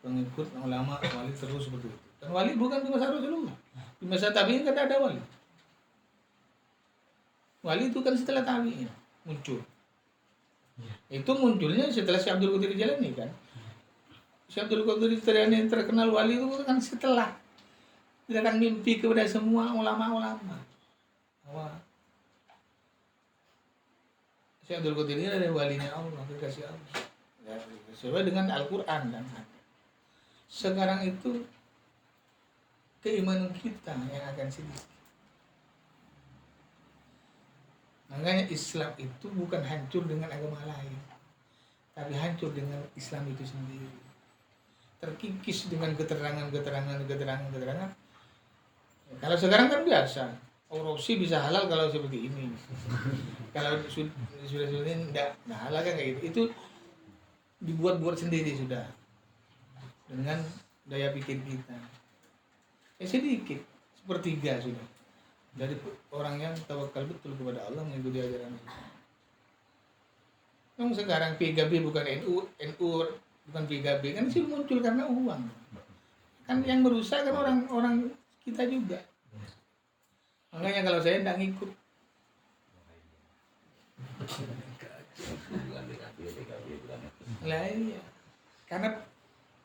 Speaker 2: pengikut ulama wali terus seperti itu. Dan wali bukan di masa Rasulullah. Di masa tabi'in kan ada wali. Wali itu kan setelah tabi'in muncul. Itu munculnya setelah Syekh Abdul Qadir Jilani kan. Syekh Abdul Qadir Jilani yang terkenal wali itu kan setelah dia akan mimpi kepada semua ulama-ulama. Bahwa Syekh Abdul Qadir ini adalah walinya Allah, kekasih Allah. Ya, sesuai dengan Al-Quran dan hadis. Sekarang itu keimanan kita yang akan sedikit. Makanya Islam itu bukan hancur dengan agama lain, tapi hancur dengan Islam itu sendiri. Terkikis dengan keterangan. Kalau sekarang kan biasa, korupsi bisa halal kalau seperti ini. Kalau sudah ini enggak halal kan kayak gitu. Itu dibuat-buat sendiri sudah dengan daya pikir kita. Sedikit, sepertiga sudah dari orang yang tawakal betul kepada Allah mengikuti ajaran Allah. Yang sekarang PKB bukan NU bukan PKB kan sih muncul karena uang. Kan yang merusak kan orang-orang kita juga. Makanya kalau saya tidak ngikut. Lah iya. Karena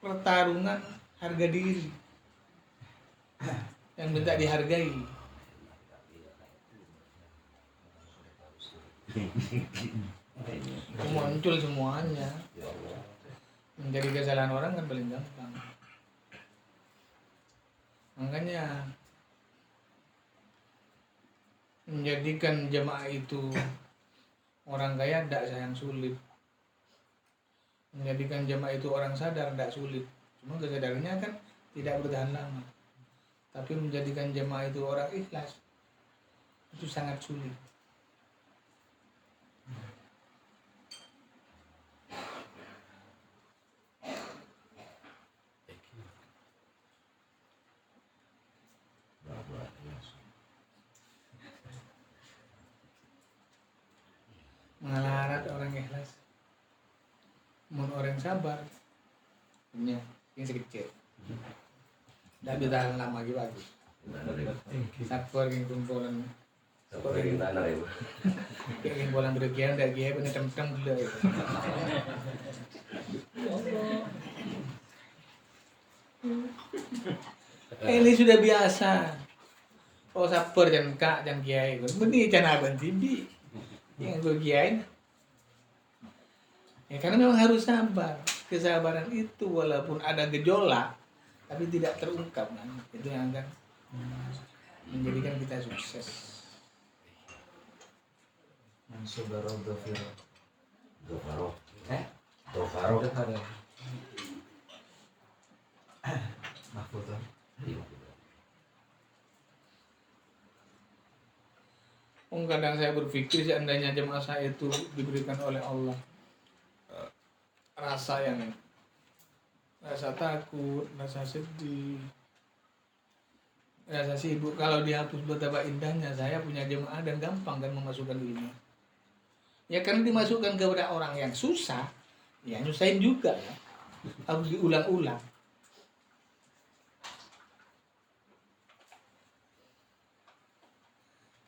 Speaker 2: pertarungan harga diri. Yang minta dihargai. Muncul semuanya. Menjadi kesalahan orang kan paling gampang. Makanya menjadikan jemaah itu orang kaya tidak sayang sulit. Menjadikan jemaah itu orang sadar tidak sulit. Cuma kesadarannya kan tidak bertahan lama. Tapi menjadikan jemaah itu orang ikhlas itu sangat sulit. Melarat orang ikhlas, mun orang sabar, punya yang sekecil, tidak bertahan lama lagi bagus. Sakor yang kumpulan, yang kumpulan bergian, dah giat punya tem-tem dulu. Ini sudah biasa. Oh saper jangan kak jangan kiai. Benih jangan abang tibi. Yang gue kiai. Ya karena memang harus sabar. Kesabaran itu walaupun ada gejolak, tapi tidak terungkap kan. Itu yang akan menjadikan kita sukses.
Speaker 5: Mansubaro Gofiro.
Speaker 1: Gofaro. Gofaro.
Speaker 5: Mahfudon.
Speaker 2: Kadang saya berpikir seandainya jemaah saya itu diberikan oleh Allah rasa takut, rasa sedih, rasa sibuk, kalau dihapus betapa indahnya saya punya jemaah dan gampang kan memasukkan dirinya. Ya karena dimasukkan kepada orang yang susah, ya nyusahin juga ya. Harus diulang-ulang.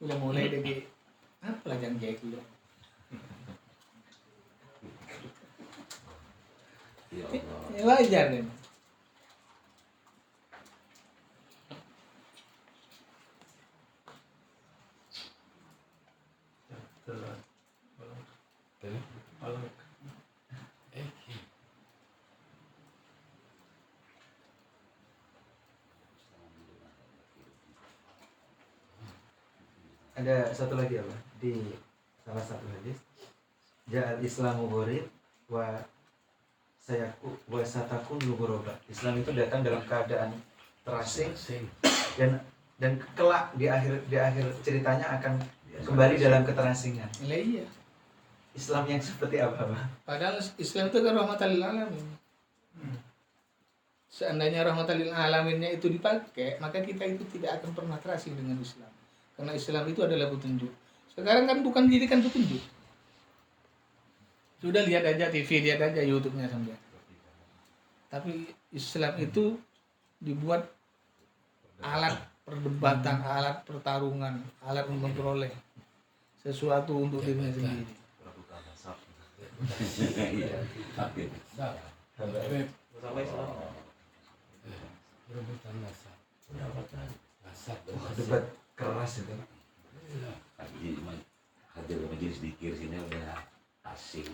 Speaker 2: Udah mulai dari apa lah yang kayak gitu.
Speaker 1: Ya Allah.
Speaker 2: Ya wajar deh.
Speaker 5: Ada satu lagi apa di salah satu hadis, ja'al islamu gharib wa satakun ghuraba. Islam itu datang dalam keadaan terasing dan kelak di akhir ceritanya akan kembali dalam keterasingan.
Speaker 2: Lah iya.
Speaker 5: Islam yang seperti apa, Pak?
Speaker 2: Padahal Islam itu kan rahmatan lil alamin. Seandainya rahmatan lil alaminnya itu dipakai, maka kita itu tidak akan pernah terasing dengan Islam. Karena Islam itu adalah petunjuk. Sekarang kan bukan dijadikan petunjuk. Sudah lihat aja TV, lihat aja YouTube-nya sampai. Tapi Islam itu dibuat alat perdebatan, alat pertarungan, alat memperoleh sesuatu untuk dirinya sendiri.
Speaker 3: Perebutan nasab.
Speaker 5: Debat keras itu.
Speaker 1: Hadir ke majelis dikir sini udah asing.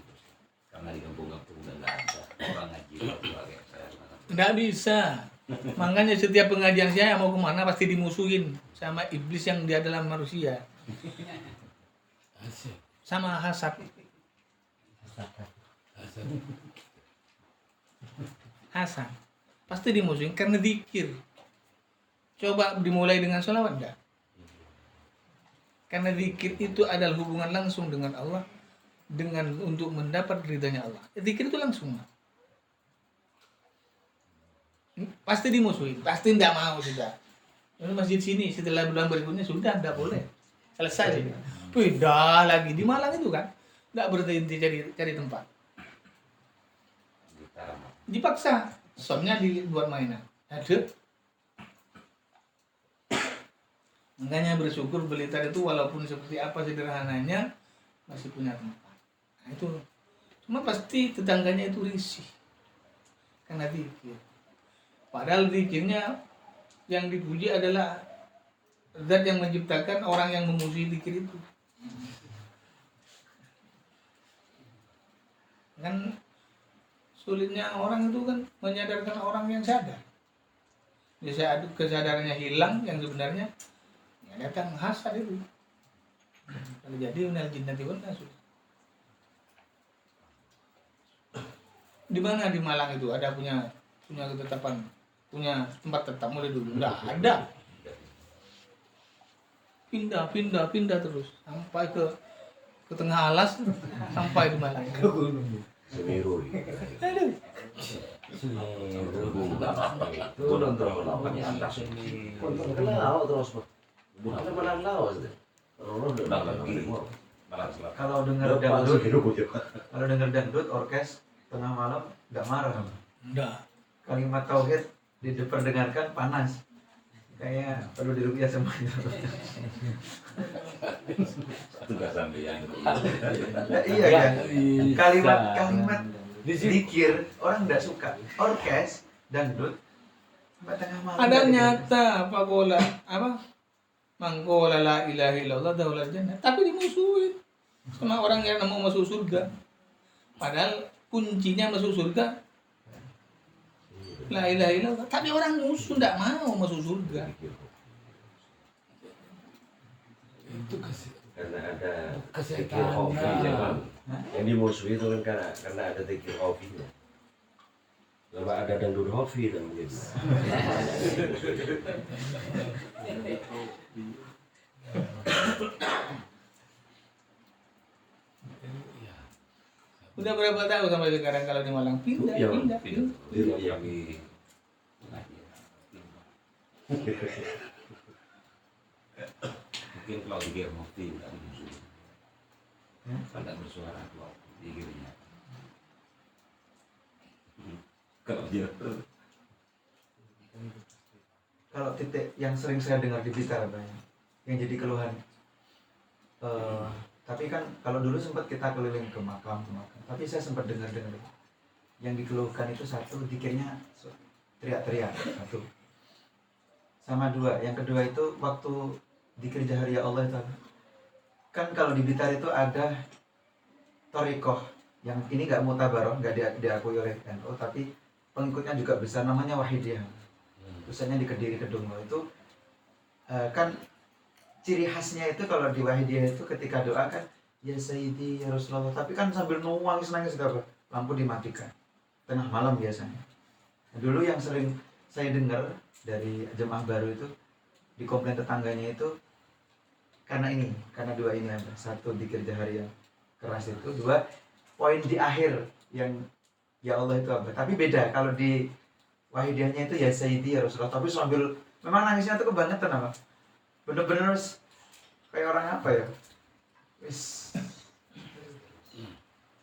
Speaker 1: Karena di kampung-kampung udah nggak ada orang ngaji kayak saya.
Speaker 2: Nggak bisa. Makanya setiap pengajian saya mau kemana pasti dimusuhin sama iblis yang dia dalam manusia.
Speaker 3: Asik.
Speaker 2: Sama hasad. Hasad. Pasti dimusuhin karena zikir. Coba dimulai dengan sholawat enggak? Karena zikir itu adalah hubungan langsung dengan Allah, dengan untuk mendapat ridhanya Allah. Zikir itu langsung. Pasti dimusuhin, pasti tidak mau sudah. Lalu masjid sini setelah bulan berikutnya sudah tidak boleh. Selesai. Pindah lagi di Malang itu kan. Tidak berhenti cari tempat. Dipaksa. Soalnya dibuat mainan. Ada. Makanya bersyukur Blitar itu walaupun seperti apa sederhananya masih punya tempat. Nah itu. Cuma pasti tetangganya itu risih. Karena zikir. Padahal zikirnya yang dipuji adalah zat yang menciptakan orang yang memuji zikir itu. Kan sulitnya orang itu kan menyadarkan orang yang sadar. Di saat kesadarannya hilang yang sebenarnya ya datang hasad itu. Kalau jadi minal jinnati wan nas. Di mana di Malang itu ada punya ketetapan, punya tempat tetap mulai dulu? Enggak ada. Pindah terus sampai ke tengah alas sampai di Malang.
Speaker 1: Semeru.
Speaker 2: Aduh.
Speaker 1: Turun terus lawannya atas ini. Kenal terus. Bukan malam lawas deh.
Speaker 5: Kalau dengar dangdut orkes tengah malam nggak marah.
Speaker 2: Enggak.
Speaker 5: Kalimat tauhid diperdengarkan panas. Kayak perlu dirupiah semua itu.
Speaker 1: Tugas sampean.
Speaker 5: Iya kan. Kalimat zikir orang nggak suka. Orkes dangdut Sampai tengah malam.
Speaker 2: Ada
Speaker 5: nggak
Speaker 2: nyata pagola apa? Mangkola la ilaha illallah daulat jannah. Tapi dimusuhin sama orang yang mau masuk surga. Padahal kuncinya masuk surga la ilaha illallah. Tapi orang musuh enggak mau masuk surga.
Speaker 3: Itu kasih
Speaker 1: Karena ada
Speaker 3: Kesetanan.
Speaker 1: zikir hobi zaman. Yang dimusuhi itu kan karena ada zikir hobinya. Kalau ada dangdut hobi dan mungkin.
Speaker 2: Udah berapa tahun sampai sekarang kalau di Malang? Pindah.
Speaker 1: Yang mungkin kalau zikir hobi kan dimusuhi. Pada bersuara kalau zikirnya. Kalau dia
Speaker 5: Kalau titik yang sering saya dengar di Blitar banyak yang jadi keluhan. Tapi kan kalau dulu sempat kita keliling ke makam, tapi saya sempat dengar yang dikeluhkan itu satu, dikirnya teriak-teriak satu, sama dua. Yang kedua itu waktu dikir jahariyah Allah itu kan kalau di Blitar itu ada torikoh yang ini nggak mutabaroh, nggak diakui oleh NU, tapi pengikutnya juga besar, namanya Wahidiyah. Pusatnya di Kediri Kedunglo itu kan ciri khasnya itu kalau di Wahidiyah itu ketika doa kan ya Sayyidi ya Rasulullah, tapi kan sambil nangis apa, lampu dimatikan tengah malam biasanya. Nah, dulu yang sering saya dengar dari jemaah baru itu di komplain tetangganya itu karena dua ini ada, satu dzikir jahariyah keras itu, dua poin di akhir yang ya Allah itu apa, tapi beda kalau di Wahidiyahnya itu ya Sayyidi ya Rasulullah, tapi sambil memang nangisnya tuh kebangetan apa, bener-bener kayak orang apa ya wis.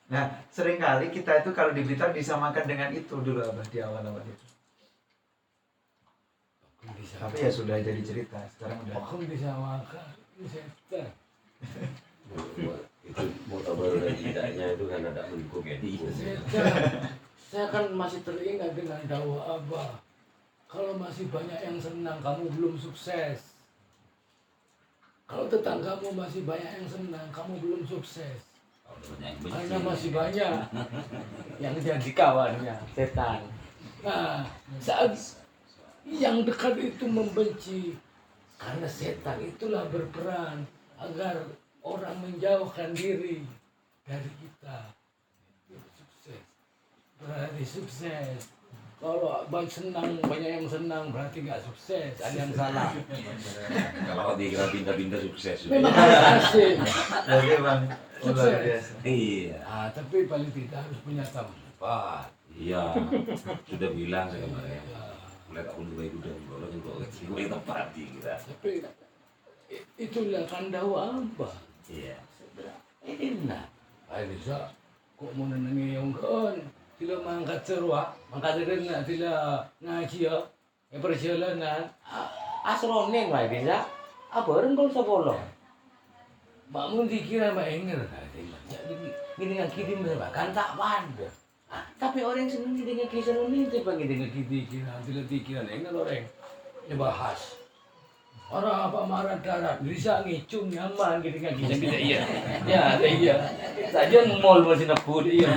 Speaker 5: Nah seringkali kita itu kalau di Blitar disamakan dengan itu dulu apa di awal-awal itu, tapi ya sudah jadi cerita sekarang udah.
Speaker 3: Aku disamakan setan.
Speaker 1: itu mutabar dan tidaknya itu kan ada hukum ya.
Speaker 3: Setan. Saya kan masih teringat dengan dakwah Abah. Kalau masih banyak yang senang, kamu belum sukses. Kalau tetanggamu masih banyak yang senang, kamu belum sukses. Karena masih banyak yang jadi kawannya, setan. Nah, saat yang dekat itu membenci, karena setan itulah berperan agar orang menjauhkan diri dari kita. Sukses. Berarti sukses. Kalau banyak yang senang berarti nggak sukses, ada yang salah.
Speaker 1: Kalau dikira pindah-pindah sukses.
Speaker 3: Memang harus asing.
Speaker 5: Jadi bang luar
Speaker 3: Sukses.
Speaker 5: biasa.
Speaker 1: Iya.
Speaker 3: Tapi paling tidak harus punya tempat.
Speaker 1: Iya. Sudah bilang saya kemarin. Lihat aku mulai udah kalau mulai tempat kita.
Speaker 3: Tapi itulah kan dakwah apa?
Speaker 1: Iya.
Speaker 3: Enak. Ay bisa kok mau nenengi yang kan? Sila mangkat serwa, mangkat dengar sila ngaji ya. Perjalanan asroning lah bisa. Apa rengkol sepolo? Bangun dikira mbak Enger. Gini yang kirim bahkan tak pada. Tapi orang seneng dengan kisah ini tiba dengan kira tidak pikiran Enger orang bahas. Orang apa marah darat bisa ngicung nyaman gitu kan bisa iya. Ya iya. Saja mall masih neput iya.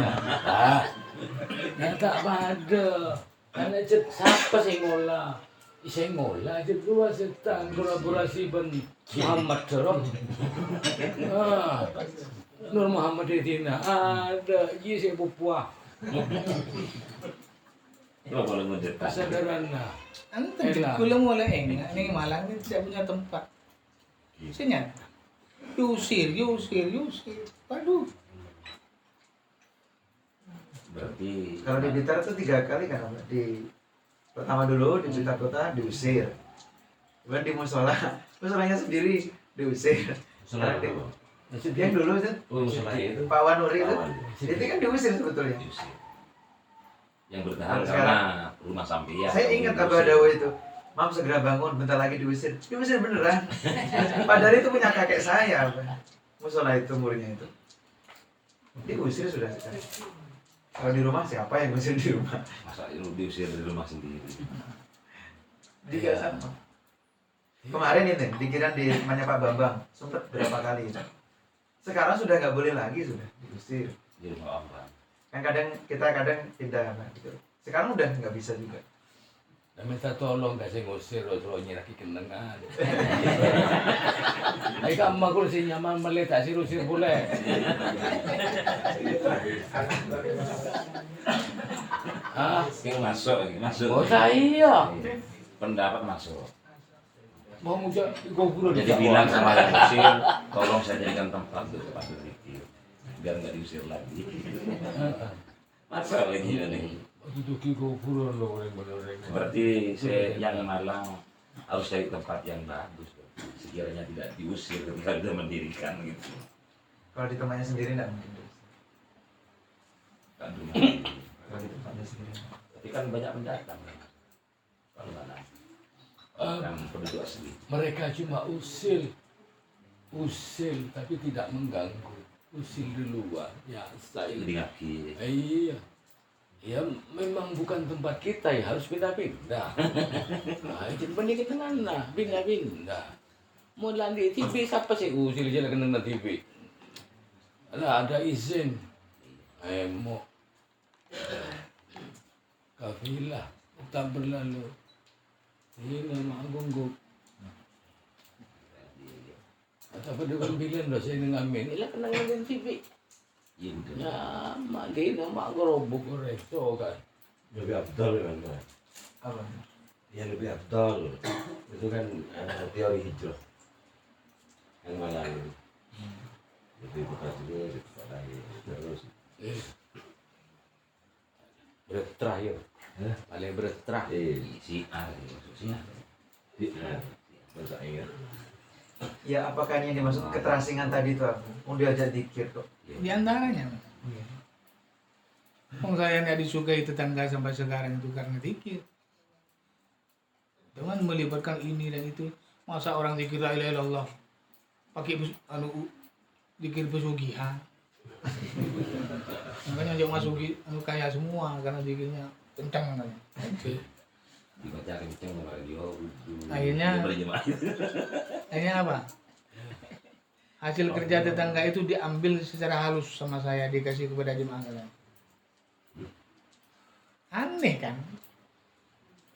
Speaker 3: Nah tak pada. Karena siapa sih ngolah? Saya ngolah aja dua setan kolaborasi ben Muhammad Serok. Nur Muhammad Edina ada iya saya buah.
Speaker 1: Kalau boleh mencetak.
Speaker 3: Sederhana.
Speaker 2: Ante kalau mulai enggak nih Malang ini tidak punya tempat. Senyata. Diusir. Waduh.
Speaker 1: Berarti
Speaker 5: Kalau di Blitar itu 3 kali kan Pak? Pertama dulu di Blitar Kota diusir, kemudian di musolanya sendiri diusir.
Speaker 1: salah
Speaker 5: Ada.
Speaker 1: apa?
Speaker 5: Yang dulu itu
Speaker 1: Salah itu.
Speaker 5: Pak Wanuri
Speaker 1: Kawan.
Speaker 5: itu kan diusir sebetulnya.
Speaker 1: Diusir. Yang bertahan
Speaker 5: Nah,
Speaker 1: karena rumah sampia.
Speaker 5: Saya ingat Abah Dawo itu, Mam segera bangun, bentar lagi diusir beneran. Padahal itu punya kakek saya, musola itu muridnya itu. Diusir sudah sekali. Kalau di rumah siapa yang ngusir di rumah?
Speaker 1: Masa itu diusir dari rumah sendiri.
Speaker 5: Juga
Speaker 3: Iya.
Speaker 5: sama. Kemarin ini dikira di rumahnya Pak Bambang sempat berapa kali. Sekarang sudah nggak boleh lagi, sudah diusir.
Speaker 1: Di rumah Bambang.
Speaker 5: Kan kita kadang pindah kan, gitu. Sekarang udah nggak bisa juga.
Speaker 3: Nah, minta tolong gak sih ngusir roh nyiraki kenengan. Ay kamu kursi nyaman melihat usir boleh. Ah,
Speaker 1: Yang masuk.
Speaker 3: oh saya.
Speaker 1: Pendapat masuk.
Speaker 3: Mau muja gobro
Speaker 1: Jadi bilang sama yang usir, tolong saya jadikan tempat untuk Pak berpikir, biar nggak diusir lagi. Masa lagi nih.
Speaker 3: Duduki gobro lo orang-orang.
Speaker 1: Berarti saya yang Malang harus cari tempat yang bagus. Sekiranya tidak diusir ketika sudah mendirikan gitu.
Speaker 5: Kalau di tempatnya sendiri nggak mungkin diusir.
Speaker 1: Kan rumah.
Speaker 5: Kalau di tempatnya sendiri.
Speaker 1: Tapi kan banyak pendatang. Kalau Malang. Yang penduduk asli.
Speaker 3: Mereka cuma usil, tapi tidak mengganggu. Usil di luar, ya saya.
Speaker 1: Jadi ngaki.
Speaker 3: Iya, ya memang bukan tempat kita ya harus pindah-pindah. Nah, jadi banding kita nana, pindah-pindah. Mulai di TV siapa sih usil jalan kena TV? Lah ada izin, mau kafilah tak berlalu. Ini nama Agung. Atau pada bilang dah saya dengan main. Ilah kena dengan TV.
Speaker 1: Gitu.
Speaker 3: Ya, mak dia nama gerobok resto kan.
Speaker 6: Lebih abdal kan?
Speaker 5: Apa?
Speaker 6: Ya lebih abdal. Itu kan teori hijrah. Yang Malang. Jadi bukan juga di tempat lain. Terus
Speaker 3: Berterakhir. Paling berterah.
Speaker 1: Si A maksudnya.
Speaker 6: masa ingat.
Speaker 5: Ya apakah ini yang dimaksud keterasingan tadi itu aku? Mau diajak dikir kok.
Speaker 2: Di antaranya. Saya nggak disukai tetangga sampai sekarang itu karena dikir. Dengan melibatkan ini dan itu, masa orang dikir la ilaha illallah pakai dikir pesugihan. Makanya jangan masuk kaya semua karena dikirnya kencang katanya.
Speaker 1: Dibaca kenceng sama radio.
Speaker 2: Akhirnya apa? Hasil kerja tetangga itu diambil secara halus sama saya, dikasih kepada jemaah kalian. Aneh kan?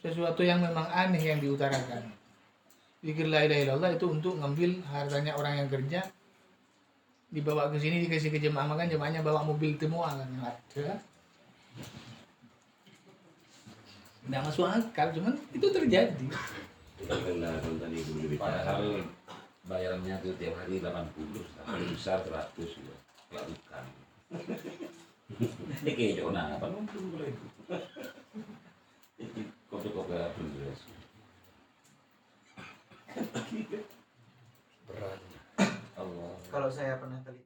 Speaker 2: Sesuatu yang memang aneh yang diutarakan. Zikir la ilaha illallah itu untuk ngambil hartanya orang yang kerja, dibawa ke sini dikasih ke jemaah, makan jemaahnya bawa mobil semua kan. Ada. Nggak masuk akal, cuman itu terjadi.
Speaker 6: Karena tadi itu lebih
Speaker 1: Padahal bayarannya tuh tiap hari 80, tapi besar 100 ya. Lakukan. Ini kayak Jona, apa nunggu mulai itu? Kopi-kopi beres.
Speaker 3: Berat.
Speaker 1: Allah.
Speaker 5: Kalau saya pernah teliti